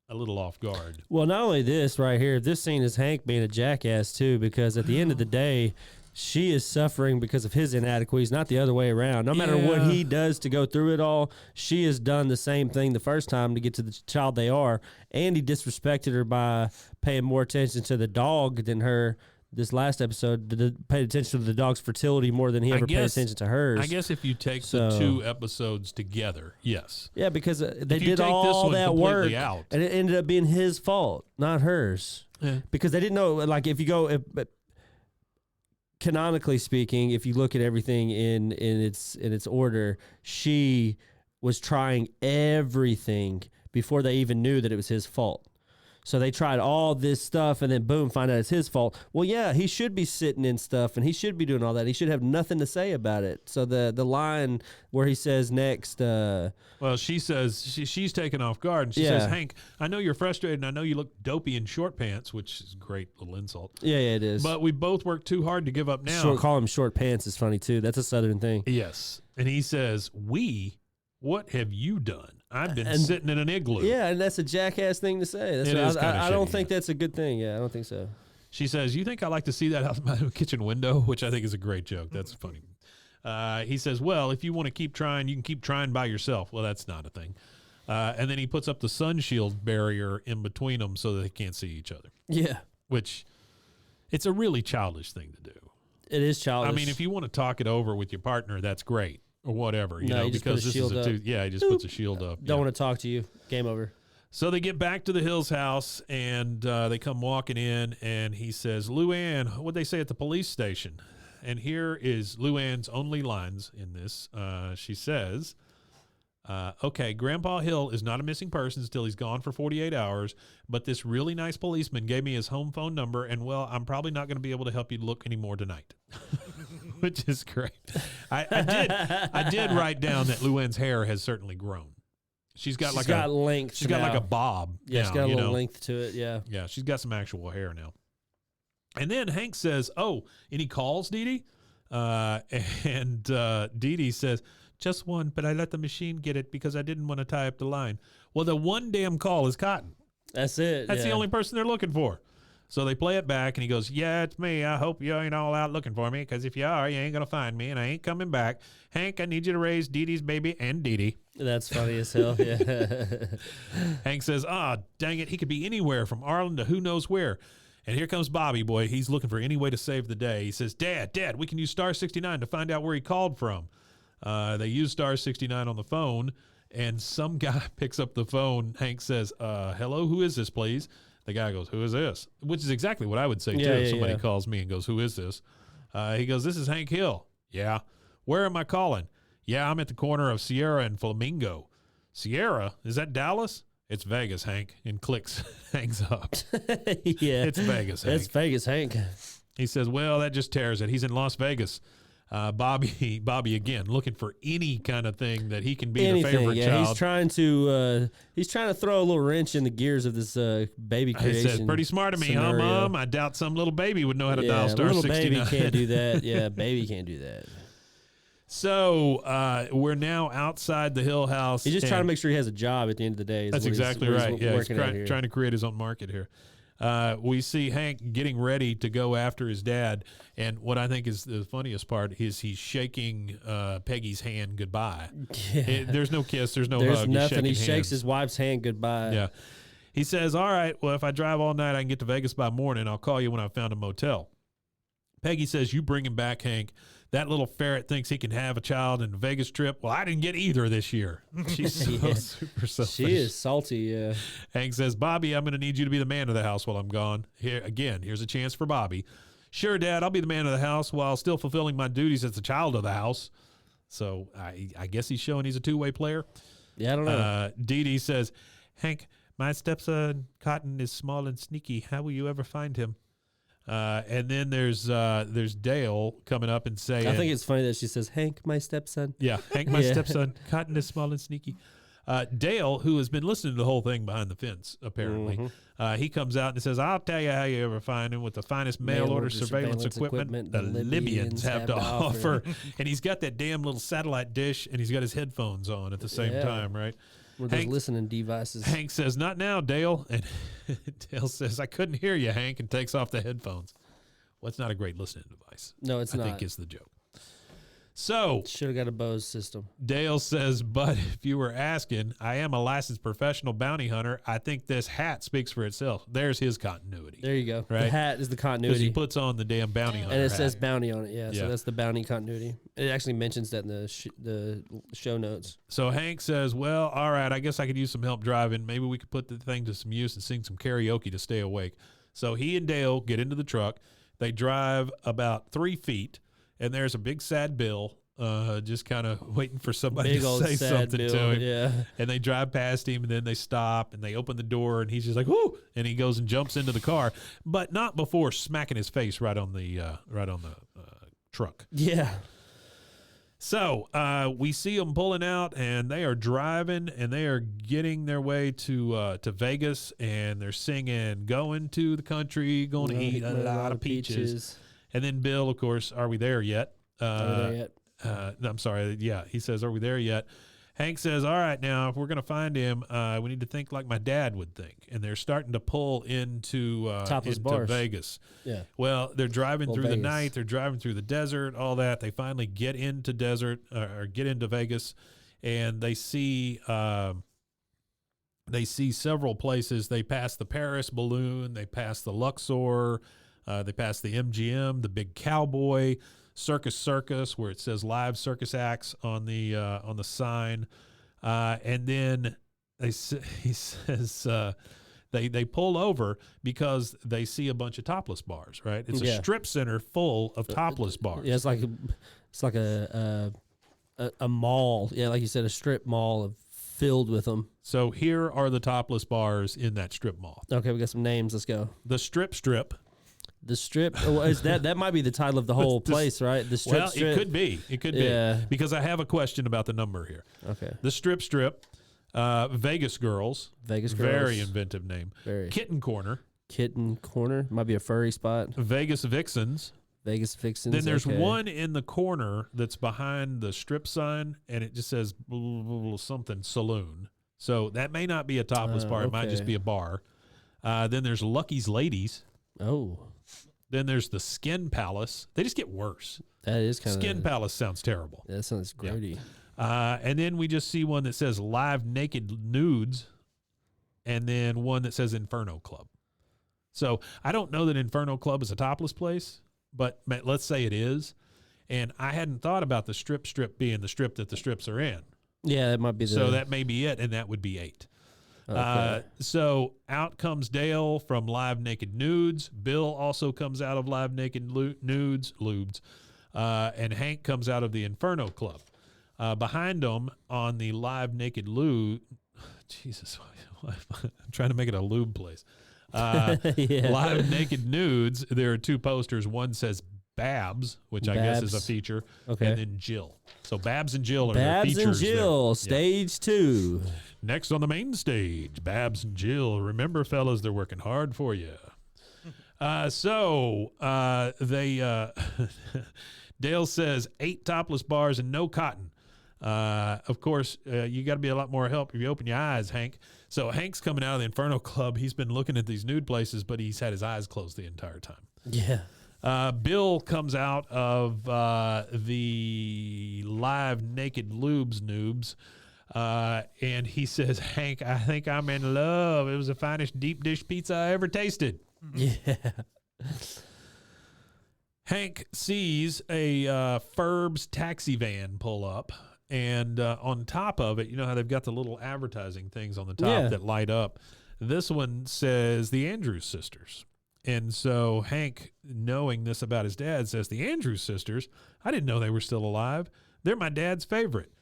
a little off guard.
Well, not only this right here, this scene is Hank being a jackass too, because at the end of the day, she is suffering because of his inadequacies, not the other way around. No matter what he does to go through it all, she has done the same thing the first time to get to the child they are, and he disrespected her by paying more attention to the dog than her. This last episode, paid attention to the dog's fertility more than he ever paid attention to hers.
I guess if you take the two episodes together, yes.
Yeah, because they did all that work, and it ended up being his fault, not hers.
Yeah.
Because they didn't know, like, if you go, canonically speaking, if you look at everything in its order, she was trying everything before they even knew that it was his fault. So they tried all this stuff, and then boom, find out it's his fault. Well, yeah, he should be sitting in stuff, and he should be doing all that. He should have nothing to say about it. So the line where he says next,
well, she says she's taken off guard, and she says, Hank, I know you're frustrated, and I know you look dopey in short pants, which is a great little insult.
Yeah, it is.
But we both worked too hard to give up now.
Call him short pants is funny too. That's a Southern thing.
Yes, and he says, what have you done? I've been sitting in an igloo.
Yeah, and that's a jackass thing to say. I don't think that's a good thing. Yeah, I don't think so.
She says, you think I like to see that out my kitchen window? Which I think is a great joke. That's funny. He says, well, if you want to keep trying, you can keep trying by yourself. Well, that's not a thing. And then he puts up the sun shield barrier in between them so that they can't see each other.
Yeah.
Which, it's a really childish thing to do.
It is childish.
I mean, if you want to talk it over with your partner, that's great. Or whatever, you know, because this is he just puts a shield up.
Don't want to talk to you. Game over.
So they get back to the Hills house, and they come walking in, and he says, Luann, what'd they say at the police station? And here is Luann's only lines in this. She says, okay, Grandpa Hill is not a missing person until he's gone for 48 hours, but this really nice policeman gave me his home phone number, and, well, I'm probably not going to be able to help you look anymore tonight. Which is great. I did write down that Luann's hair has certainly grown. She's got
length.
She's got like a bob.
Yeah,
now,
she's got a little length to it. Yeah.
Yeah, she's got some actual hair now. And then Hank says, "Oh, any calls, Deedee?" And Deedee says, "Just one, but I let the machine get it because I didn't want to tie up the line." Well, the one damn call is Cotton.
That's it.
That's the only person they're looking for. So they play it back, and he goes, yeah, it's me. I hope you ain't all out looking for me, because if you are, you ain't going to find me, and I ain't coming back. Hank, I need you to raise Deedee's baby and Deedee.
That's funny as hell, yeah.
Hank says, dang it, he could be anywhere from Arlen to who knows where. And here comes Bobby, boy. He's looking for any way to save the day. He says, Dad, we can use star 69 to find out where he called from. They use star 69 on the phone, and some guy picks up the phone. Hank says, hello, who is this, please? The guy goes, who is this? Which is exactly what I would say, too, if somebody calls me and goes, who is this? He goes, this is Hank Hill. Yeah. Where am I calling? Yeah, I'm at the corner of Sierra and Flamingo. Sierra? Is that Dallas? It's Vegas, Hank. And clicks, hangs up.
Yeah.
It's Vegas, Hank.
It's Vegas, Hank.
He says, well, that just tears it. He's in Las Vegas. Bobby again, looking for any kind of thing that he can be the favorite child.
He's trying to throw a little wrench in the gears of this baby creation.
He says, pretty smart of me,
scenario.
huh, Mom? I doubt some little baby would know how to dial star
little
69.
Baby can't do that. Yeah, baby can't do that.
So we're now outside the Hill house.
He's just trying to make sure he has a job at the end of the day.
That's exactly right. Yeah, he's trying to create his own market here. We see Hank getting ready to go after his dad, and what I think is the funniest part is he's shaking Peggy's hand goodbye.
Yeah.
There's no kiss, there's no
There's
hug.
nothing. He
He's shaking
shakes
hands.
his wife's hand goodbye.
Yeah. He says, all right, well, if I drive all night, I can get to Vegas by morning. I'll call you when I've found a motel. Peggy says, you bring him back, Hank. That little ferret thinks he can have a child in a Vegas trip. Well, I didn't get either this year. She's so super selfish.
She is salty, yeah.
Hank says, Bobby, I'm going to need you to be the man of the house while I'm gone. Here's a chance for Bobby. Sure, Dad, I'll be the man of the house while still fulfilling my duties as the child of the house. So I guess he's showing he's a two-way player.
Yeah, I don't know.
Deedee says, Hank, my stepson Cotton is small and sneaky. How will you ever find him? And then there's Dale coming up and saying,
I think it's funny that she says, Hank, my stepson.
yeah, Hank, my
Yeah.
stepson. Cotton is small and sneaky. Dale, who has been listening to the whole thing behind the fence, apparently, he comes out and says, I'll tell you how you ever find him with the finest mail-order surveillance equipment the Libyans have to offer. And he's got that damn little satellite dish, and he's got his headphones on at the same
Yeah.
time, right?
With those
Hank-
listening devices.
Hank says, not now, Dale. And Dale says, I couldn't hear you, Hank, and takes off the headphones. Well, it's not a great listening device.
No, it's
I
not.
think is the joke. So
Should have got a Bose system.
Dale says, but if you were asking, I am a licensed professional bounty hunter. I think this hat speaks for itself. There's his continuity.
There you go.
Right.
The hat is the
Because
continuity.
he puts on the damn bounty hunter
And it
hat.
says bounty on it. Yeah,
Yeah.
so that's the bounty continuity. It actually mentions that in the show notes.
So Hank says, well, all right, I guess I could use some help driving. Maybe we could put the thing to some use and sing some karaoke to stay awake. So he and Dale get into the truck. They drive about 3 feet, and there's a big sad Bill just kind of waiting for somebody
Big
to
old
say
sad
something
Bill.
to him.
Yeah.
And they drive past him, and then they stop, and they open the door, and he's just like, whoo, and he goes and jumps into the car, but not before smacking his face right on the truck.
Yeah.
So we see them pulling out, and they are driving, and they are getting their way to Vegas, and they're singing, going to the country, going to eat a lot of peaches. And then Bill, of course, are we there yet?
Are we there yet?
I'm sorry. Yeah, he says, are we there yet? Hank says, all right, now, if we're going to find him, we need to think like my dad would think. And they're starting to pull into
bars.
Vegas.
Yeah.
Well, they're driving
Well,
through the
Vegas.
night. They're driving through the desert, all that. They finally get into get into Vegas, and they see several places. They pass the Paris balloon. They pass the Luxor. They pass the MGM, the Big Cowboy, Circus, where it says live circus acts on the sign, and then he says they pull over because they see a bunch of topless bars. Right, it's a strip center full of topless bars.
Yeah, it's like a mall. Yeah, like you said, a strip mall filled with them.
So here are the topless bars in that strip mall.
Okay, we got some names. Let's go.
The Strip.
The strip. Oh, is that might be the title of the whole place, right? The strip.
Well,
strip.
it could be. It could
Yeah.
be. Because I have a question about the number here.
Okay.
The Strip. Vegas Girls.
Vegas Girls.
Very inventive name.
Very.
Kitten Corner.
Kitten Corner might be a furry spot.
Vegas Vixens.
Vegas Vixens.
Then there's
okay.
one in the corner that's behind the strip sign, and it just says something saloon. So that may not be a topless bar. It might
okay.
just be a bar. Then there's Lucky's Ladies.
Oh,
Then there's the Skin Palace. They just get worse.
that is kind of
Skin Palace sounds terrible.
That sounds grody.
And then we just see one that says Live Naked Nudes, and then one that says Inferno Club. So I don't know that Inferno Club is a topless place, but let's say it is. And I hadn't thought about the strip being the strip that the strips are in.
Yeah, that might be the.
So that may be it, and that would be 8.
Okay.
So out comes Dale from Live Naked Nudes. Bill also comes out of Live Naked Nudes, Lubes. And Hank comes out of the Inferno Club. Behind them on the Live Naked Lube, Jesus, I'm trying to make it a lube place.
Yeah.
Live Naked Nudes, there are 2 posters. One says Babs, which I guess is a
Babs.
feature,
Okay.
and then Jill. So Babs and Jill are their
Babs
features
and
there.
Jill,
Yeah.
stage 2.
Next on the main stage, Babs and Jill. Remember, fellas, they're working hard for you. Dale says 8 topless bars and no cotton. Of course, you got to be a lot more help if you open your eyes, Hank. So Hank's coming out of the Inferno Club. He's been looking at these nude places, but he's had his eyes closed the entire time.
Yeah.
Bill comes out of the live naked lubes noobs, and he says, Hank, I think I'm in love. It was the finest deep dish pizza I ever tasted.
Yeah.
Hank sees a Ferb's taxi van pull up, and on top of it, you know how they've got the little advertising things on the top that light up. This one says the Andrews sisters. And so Hank, knowing this about his dad, says, the Andrews sisters? I didn't know they were still alive. They're my dad's favorite.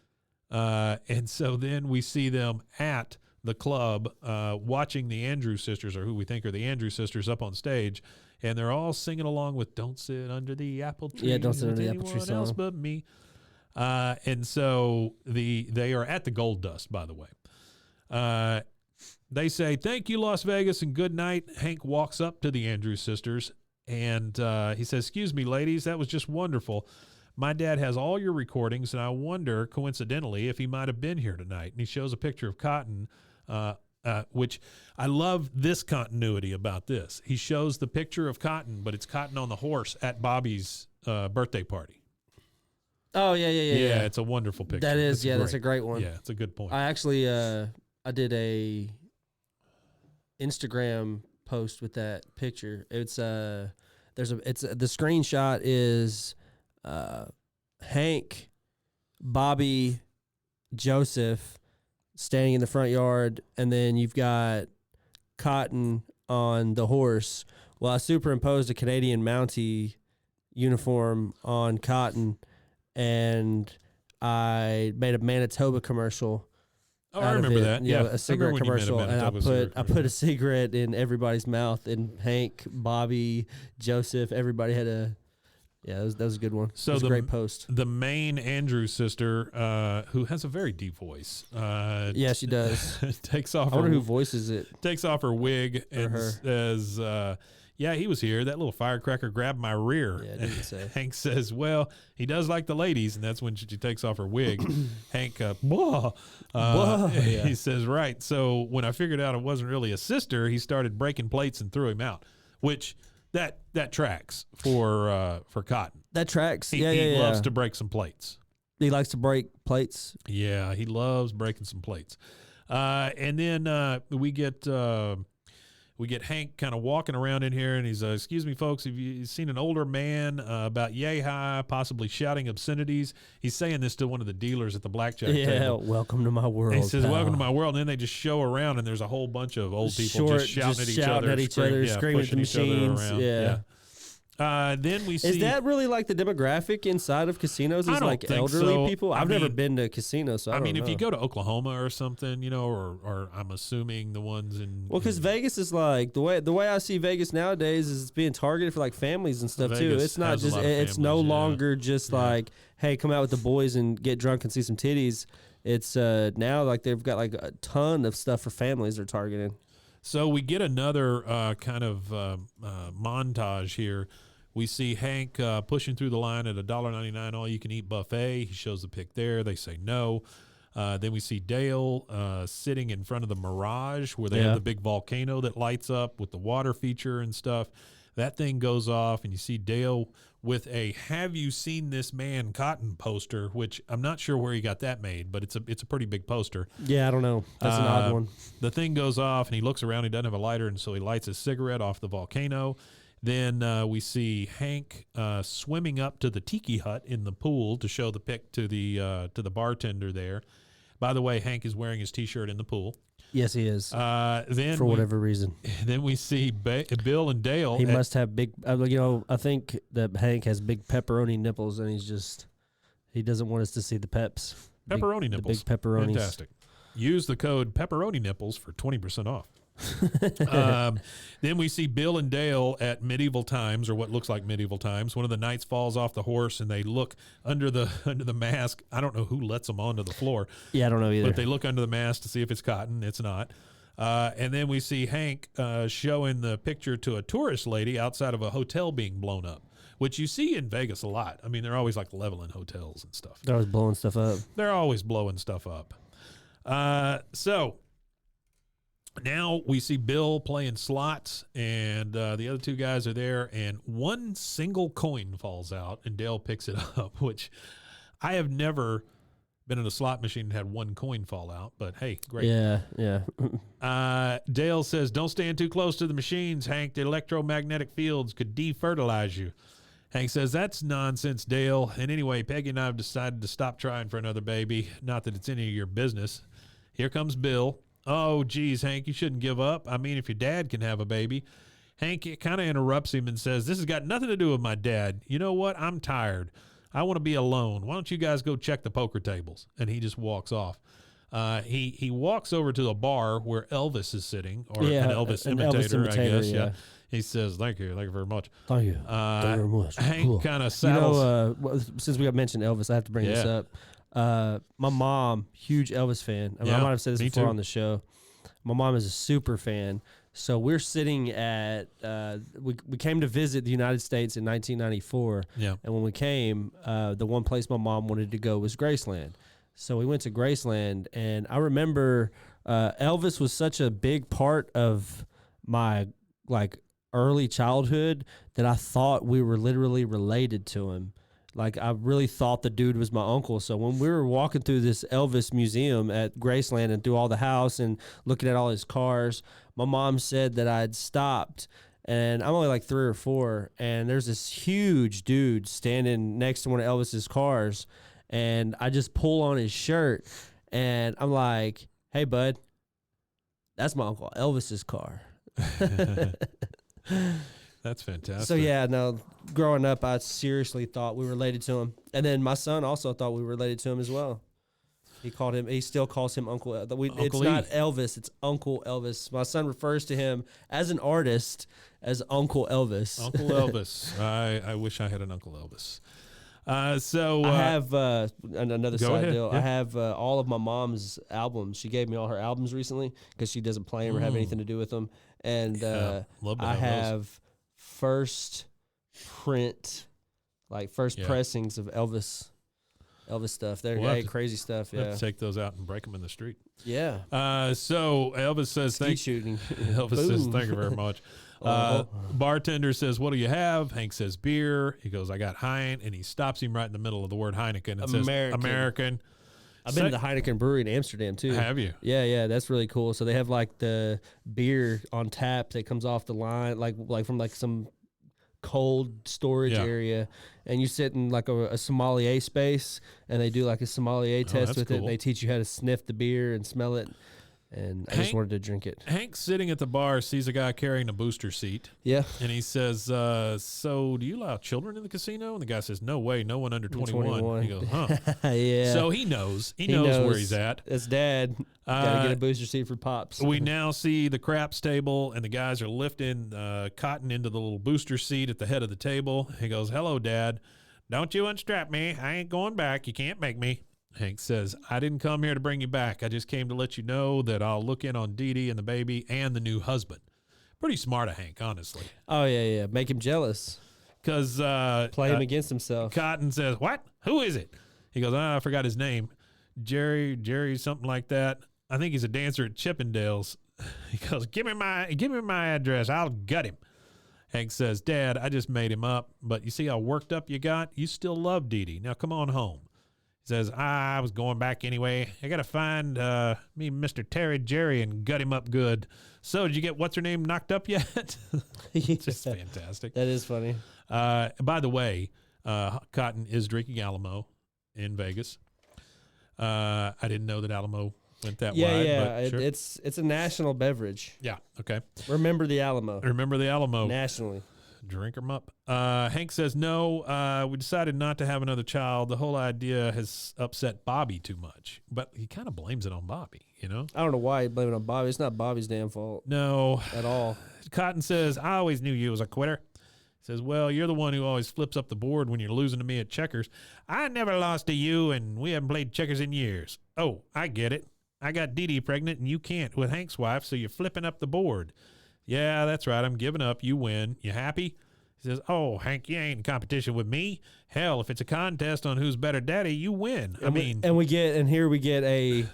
And so then we see them at the club watching the Andrews sisters, or who we think are the Andrews sisters, up on stage. And they're all singing along with "Don't Sit Under the Apple Tree."
Yeah, "Don't Sit Under the Apple Tree"
else
song.
but me. And so they are at the Gold Dust, by the way. They say, "Thank you, Las Vegas, and good night." Hank walks up to the Andrews sisters, and he says, "Excuse me, ladies, that was just wonderful. My dad has all your recordings, and I wonder, coincidentally, if he might have been here tonight." And he shows a picture of Cotton, which I love this continuity about this. He shows the picture of Cotton, but it's Cotton on the horse at Bobby's birthday party.
Oh, yeah.
Yeah, it's a wonderful picture.
That is,
It's
that's
great.
a great one.
Yeah, it's a good point.
I actually, I did a Instagram post with that picture. It's the screenshot is Hank, Bobby, Joseph standing in the front yard, and then you've got Cotton on the horse. Well, I superimposed a Canadian Mountie uniform on Cotton, and I made a Manitoba commercial.
Oh, I remember that.
You know,
Yeah,
a cigarette commercial, and I put a
cigarette
cigarette in everybody's mouth. And Hank, Bobby, Joseph, everybody had a. Yeah, that was a good one.
So
it was a great post.
The main Andrews sister, who has a very deep voice,
Yeah, she does.
takes off.
I wonder who voices it.
Takes off her wig and
her.
says, "Yeah, he was here. That little firecracker grabbed my rear."
Yeah, it didn't say.
Hank says, "Well, he does like the ladies," and that's when she takes off her wig. Hank, Bwaaa.
Yeah.
He says, "Right." So when I figured out it wasn't really a sister, he started breaking plates and threw him out, which that tracks for Cotton.
That tracks.
He
Yeah.
loves to break some plates.
He likes to break plates.
Yeah, he loves breaking some plates. And then we get Hank kind of walking around in here, and he's, "Excuse me, folks, have you seen an older man about yay high, possibly shouting obscenities?" He's saying this to one of the dealers at the blackjack table.
Welcome to my world.
And he says,
pal.
"Welcome to my world." And then they just show around, and there's a whole bunch of old people just shouting at each other,
screaming at the
pushing each other
machines.
around.
Yeah.
Then we see.
Is that really like the demographic inside of casinos?
I
Is
don't
like
think
elderly
so.
people?
I
I've never
mean-
been to a casino, so I
I
don't
mean,
know.
if you go to Oklahoma or something, you know, or I'm assuming the ones in.
Well, because Vegas is like the way I see Vegas nowadays is it's being targeted for like families and stuff too.
Vegas
It's not
has a
just
lot of
it's no
families, yeah.
longer just like, hey, come out with the boys and get drunk and see some titties. It's now like they've got like a ton of stuff for families they're targeting.
So we get another kind of montage here. We see Hank pushing through the line at a $1.99 all-you-can-eat buffet. He shows the pic there. They say no. Then we see Dale sitting in front of the Mirage where they have the big volcano that lights up with the water feature and stuff. That thing goes off, and you see Dale with a "Have you seen this man?" Cotton poster, which I'm not sure where he got that made, but it's a pretty big poster.
Yeah, I don't know. That's an odd one.
The thing goes off, and he looks around. He doesn't have a lighter, and so he lights his cigarette off the volcano. Then we see Hank swimming up to the tiki hut in the pool to show the pic to the bartender there. By the way, Hank is wearing his T-shirt in the pool.
Yes, he is.
Then
for whatever reason.
Then we see Bill and Dale.
He must have big. I think that Hank has big pepperoni nipples, and he doesn't want us to see the peps.
Pepperoni nipples.
The big pepperonis.
Fantastic. Use the code pepperoni nipples for 20% off. Then we see Bill and Dale at medieval times, or what looks like medieval times. One of the knights falls off the horse, and they look under the mask. I don't know who lets them onto the floor.
Yeah, I don't know either.
But they look under the mask to see if it's Cotton. It's not. And then we see Hank showing the picture to a tourist lady outside of a hotel being blown up, which you see in Vegas a lot. I mean, they're always like leveling hotels and stuff.
They're always blowing stuff up.
They're always blowing stuff up. So Now we see Bill playing slots, and the other two guys are there, and one single coin falls out, and Dale picks it up, which I have never been in a slot machine and had one coin fall out, but hey, great.
Yeah.
Dale says, don't stand too close to the machines, Hank. The electromagnetic fields could defertilize you. Hank says, that's nonsense, Dale. And anyway, Peggy and I have decided to stop trying for another baby. Not that it's any of your business. Here comes Bill. Oh, geez, Hank, you shouldn't give up. I mean, if your dad can have a baby. Hank kind of interrupts him and says, this has got nothing to do with my dad. You know what? I'm tired. I want to be alone. Why don't you guys go check the poker tables? And he just walks off. He walks over to the bar where Elvis is sitting, or an Elvis imitator, I guess. Yeah. He says, thank you very much.
Thank you. Thank you very much.
Hank kind of saddles.
Since we have mentioned Elvis, I have to bring this up. My mom, huge Elvis fan. I mean, I might have said this before on the show. My mom is a super fan. So we're sitting at, we came to visit the United States in 1994.
Yeah.
And when we came, the one place my mom wanted to go was Graceland. So we went to Graceland, and I remember Elvis was such a big part of my, early childhood that I thought we were literally related to him. Like, I really thought the dude was my uncle. So when we were walking through this Elvis museum at Graceland and through all the house and looking at all his cars, my mom said that I'd stopped. And I'm only like 3 or 4. And there's this huge dude standing next to one of Elvis's cars. And I just pull on his shirt. And I'm like, hey, bud, that's my Uncle Elvis's car.
That's fantastic.
So, yeah, no, growing up, I seriously thought we related to him. And then my son also thought we related to him as well. He still calls him Uncle. It's not Elvis, it's Uncle Elvis. My son refers to him as an artist as Uncle Elvis.
Uncle Elvis. I wish I had an Uncle Elvis. So
I have another side deal.
Yeah.
I have all of my mom's albums. She gave me all her albums recently because she doesn't play them or have anything to do with them. And I have first print, pressings of Elvis stuff. They're crazy stuff.
We'll
Yeah,
have to take those out and break them in the street.
Yeah.
So Elvis says,
Skeet shooting.
Elvis says, thank you very much. Bartender says, what do you have? Hank says, beer. He goes, I got Hein, and he stops him right in the middle of the word Heineken and says, American.
I've been to the Heineken Brewery in Amsterdam too.
Have you?
Yeah, that's really cool. So they have the beer on tap that comes off the line, like from some cold storage area, and you sit in a sommelier space, and they do a sommelier test with it, and they teach you how to sniff the beer and smell it. And I just wanted to drink it.
Hank's sitting at the bar, sees a guy carrying a booster seat.
Yeah.
And he says, so do you allow children in the casino? And the guy says, no way, no one under 21. He goes, huh.
Yeah.
So he knows. He knows where he's at.
It's Dad. Got to get a booster seat for Pops.
We now see the craps table, and the guys are lifting cotton into the little booster seat at the head of the table. He goes, hello, Dad. Don't you unstrap me. I ain't going back. You can't make me. Hank says, I didn't come here to bring you back. I just came to let you know that I'll look in on Deedee and the baby and the new husband. Pretty smart of Hank, honestly.
Oh, yeah. Make him jealous.
Because
play him against himself.
Cotton says, what? Who is it? He goes, I forgot his name. Jerry, something like that. I think he's a dancer at Chippendales. He goes, give me my address. I'll gut him. Hank says, Dad, I just made him up, but you see how worked up you got? You still love Deedee. Now come on home. Says, I was going back anyway. I got to find me Mr. Terry Jerry and gut him up good. So did you get what's-her-name knocked up yet? Just fantastic.
That is funny.
By the way, Cotton is drinking Alamo in Vegas. I didn't know that Alamo went that wide.
Yeah.
But sure.
It's a national beverage.
Yeah, okay.
Remember the Alamo.
Remember the Alamo.
Nationally.
Drink them up. Hank says, no, we decided not to have another child. The whole idea has upset Bobby too much. But he kind of blames it on Bobby, you know?
I don't know why he blamed it on Bobby. It's not Bobby's damn fault.
No.
At all.
Cotton says, I always knew you was a quitter. He says, well, you're the one who always flips up the board when you're losing to me at checkers. I never lost to you, and we haven't played checkers in years. Oh, I get it. I got Deedee pregnant, and you can't with Hank's wife, so you're flipping up the board. Yeah, that's right. I'm giving up. You win. You happy? He says, oh, Hank, you ain't in competition with me. Hell, if it's a contest on who's better daddy, you win.
Here we get a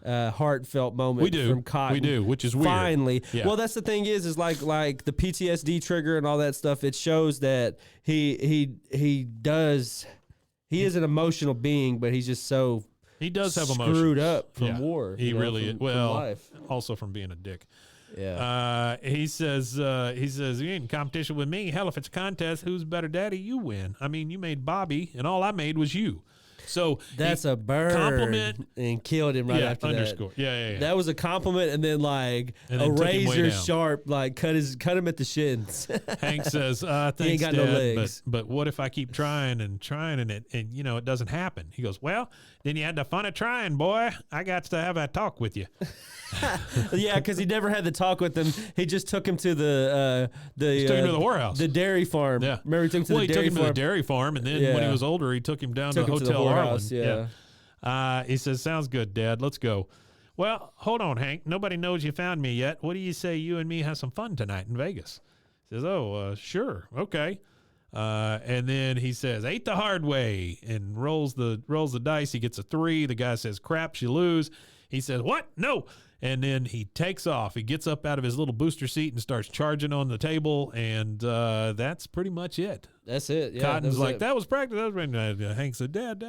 heartfelt moment from Cotton.
We do, which is weird.
Finally.
Yeah.
Well, that's the thing is like the PTSD trigger and all that stuff. It shows that he is an emotional being, but he's just so
he does have
screwed
emotions.
up from war.
He really
from
life. Also from being a dick.
Yeah.
He says you ain't in competition with me. Hell, if it's a contest, who's better daddy, you win. I mean, you made Bobby, and all I made was you. So
that's a bird.
Compliment
and killed him right after
underscore.
that.
Yeah.
That was a compliment, and then a razor sharp cut him at the shins.
Hank says, "Thanks,
he ain't got
Dad,
no legs.
But what if I keep trying and it doesn't happen?" He goes, "Well, then you had the fun of trying, boy. I got to have a talk with you."
Yeah, because he never had the talk with him. He just took him to the
took him to the whorehouse,
the dairy farm.
Yeah,
remember he took him to
he took him to the dairy farm, and then when he was older, he took him down to Hotel Arlen.
Yeah.
He says, "Sounds good, Dad. Let's go." Well, hold on, Hank. Nobody knows you found me yet. What do you say you and me have some fun tonight in Vegas? He says, "Oh, sure, okay." And then he says, "Ate the hard way," and rolls the dice. He gets a 3. The guy says, "Crap, you lose." He says, "What? No." And then he takes off. He gets up out of his little booster seat and starts charging on the table, and that's pretty much it.
That's it. Yeah,
Cotton's like, "That was practice." Hank said, Dad.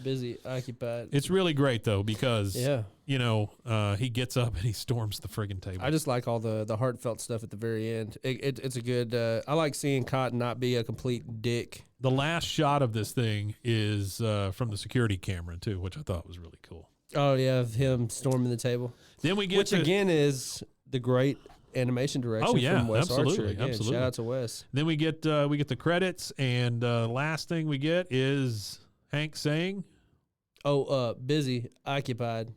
Busy, occupied.
It's really great, though, because, he gets up and he storms the friggin' table.
I just like all the heartfelt stuff at the very end. It's a good, I like seeing Cotton not be a complete dick.
The last shot of this thing is from the security camera, too, which I thought was really cool.
Oh, yeah, of him storming the table.
Then we get
Which, again, is the great animation direction from Wes Archer. Again, absolutely. Shout out to Wes.
Then we get the credits, and last thing we get is Hank saying,
busy, occupied.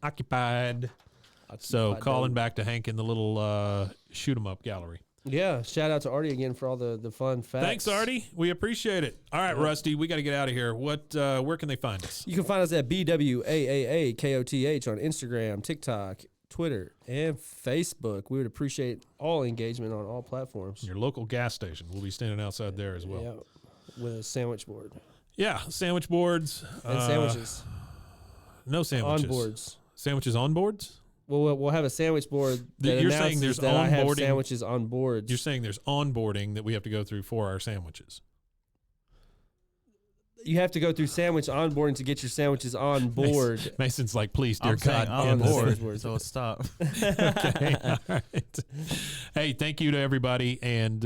So calling back to Hank in the little shoot 'em up gallery.
Yeah, shout out to Artie again for all the fun facts.
Thanks, Artie. We appreciate it. All right, Rusty, we got to get out of here. Where can they find us?
You can find us at BWAAAKOTH on Instagram, TikTok, Twitter, and Facebook. We would appreciate all engagement on all platforms.
Your local gas station. We'll be standing outside there as well.
Yeah, with a sandwich board.
Yeah, sandwich boards.
And sandwiches.
No sandwiches.
On boards.
Sandwiches on boards?
Well, we'll have a sandwich board that
you're saying there's
that I have
onboarding.
sandwiches on boards.
You're saying there's onboarding that we have to go through for our sandwiches.
You have to go through sandwich onboarding to get your sandwiches on board.
Mason's like, please, dear
I'm
God,
on board, so stop.
Okay, all right. Hey, thank you to everybody, and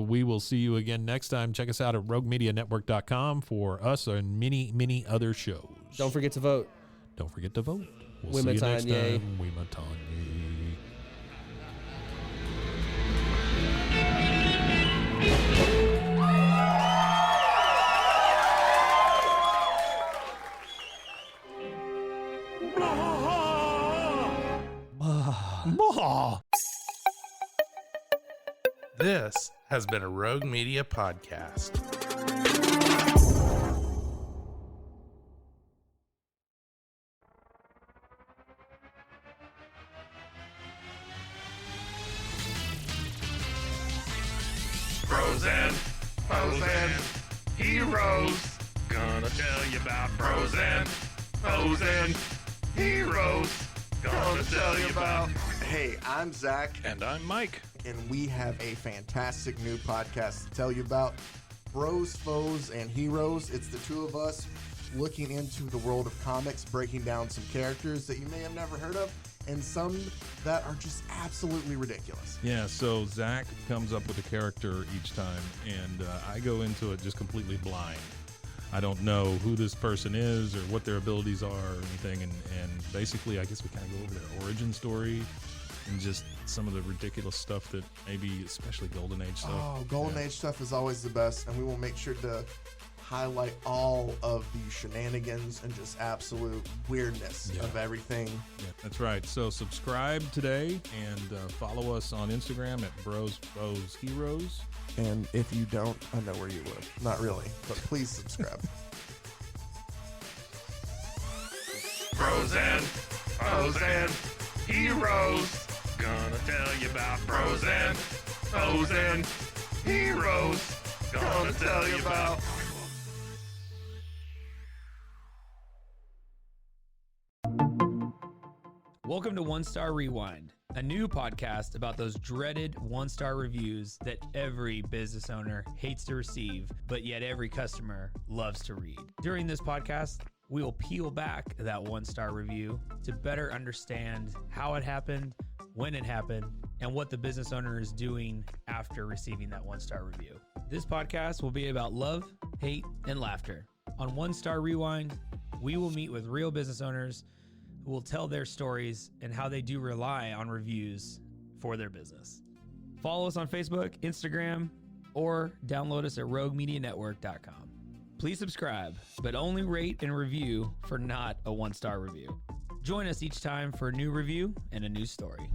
we will see you again next time. Check us out at roguemedianetwork.com for us and many, many other shows.
Don't forget to vote.
Don't forget to vote. We'll
see you next time.
This has been a Rogue Media podcast. Frozen, heroes. Gonna tell you about frozen heroes. Gonna tell you about.
Hey, I'm Zach.
And I'm Mike.
And we have a fantastic new podcast to tell you about. Bros, Foes, and Heroes. It's the two of us looking into the world of comics, breaking down some characters that you may have never heard of, and some that are just absolutely ridiculous.
Yeah, so Zach comes up with a character each time, and I go into it just completely blind. I don't know who this person is or what their abilities are or anything, and basically I guess we kind of go over their origin story and just some of the ridiculous stuff that maybe, especially Golden Age stuff.
Oh, Golden Age stuff is always the best, and we will make sure to highlight all of the shenanigans and just absolute weirdness of everything.
Yeah, that's right. So subscribe today and follow us on Instagram at Bros, Foes, Heroes.
And if you don't, I know where you live. Not really, but please subscribe.
Frozen heroes. Gonna tell you about frozen heroes. Gonna tell you about.
Welcome to One Star Rewind, a new podcast about those dreaded one-star reviews that every business owner hates to receive, but yet every customer loves to read. During this podcast, we will peel back that one-star review to better understand how it happened, when it happened, and what the business owner is doing after receiving that one-star review. This podcast will be about love, hate, and laughter. On One Star Rewind, we will meet with real business owners who will tell their stories and how they do rely on reviews for their business. Follow us on Facebook, Instagram, or download us at roguemedianetwork.com. Please subscribe, but only rate and review for not a one-star review. Join us each time for a new review and a new story.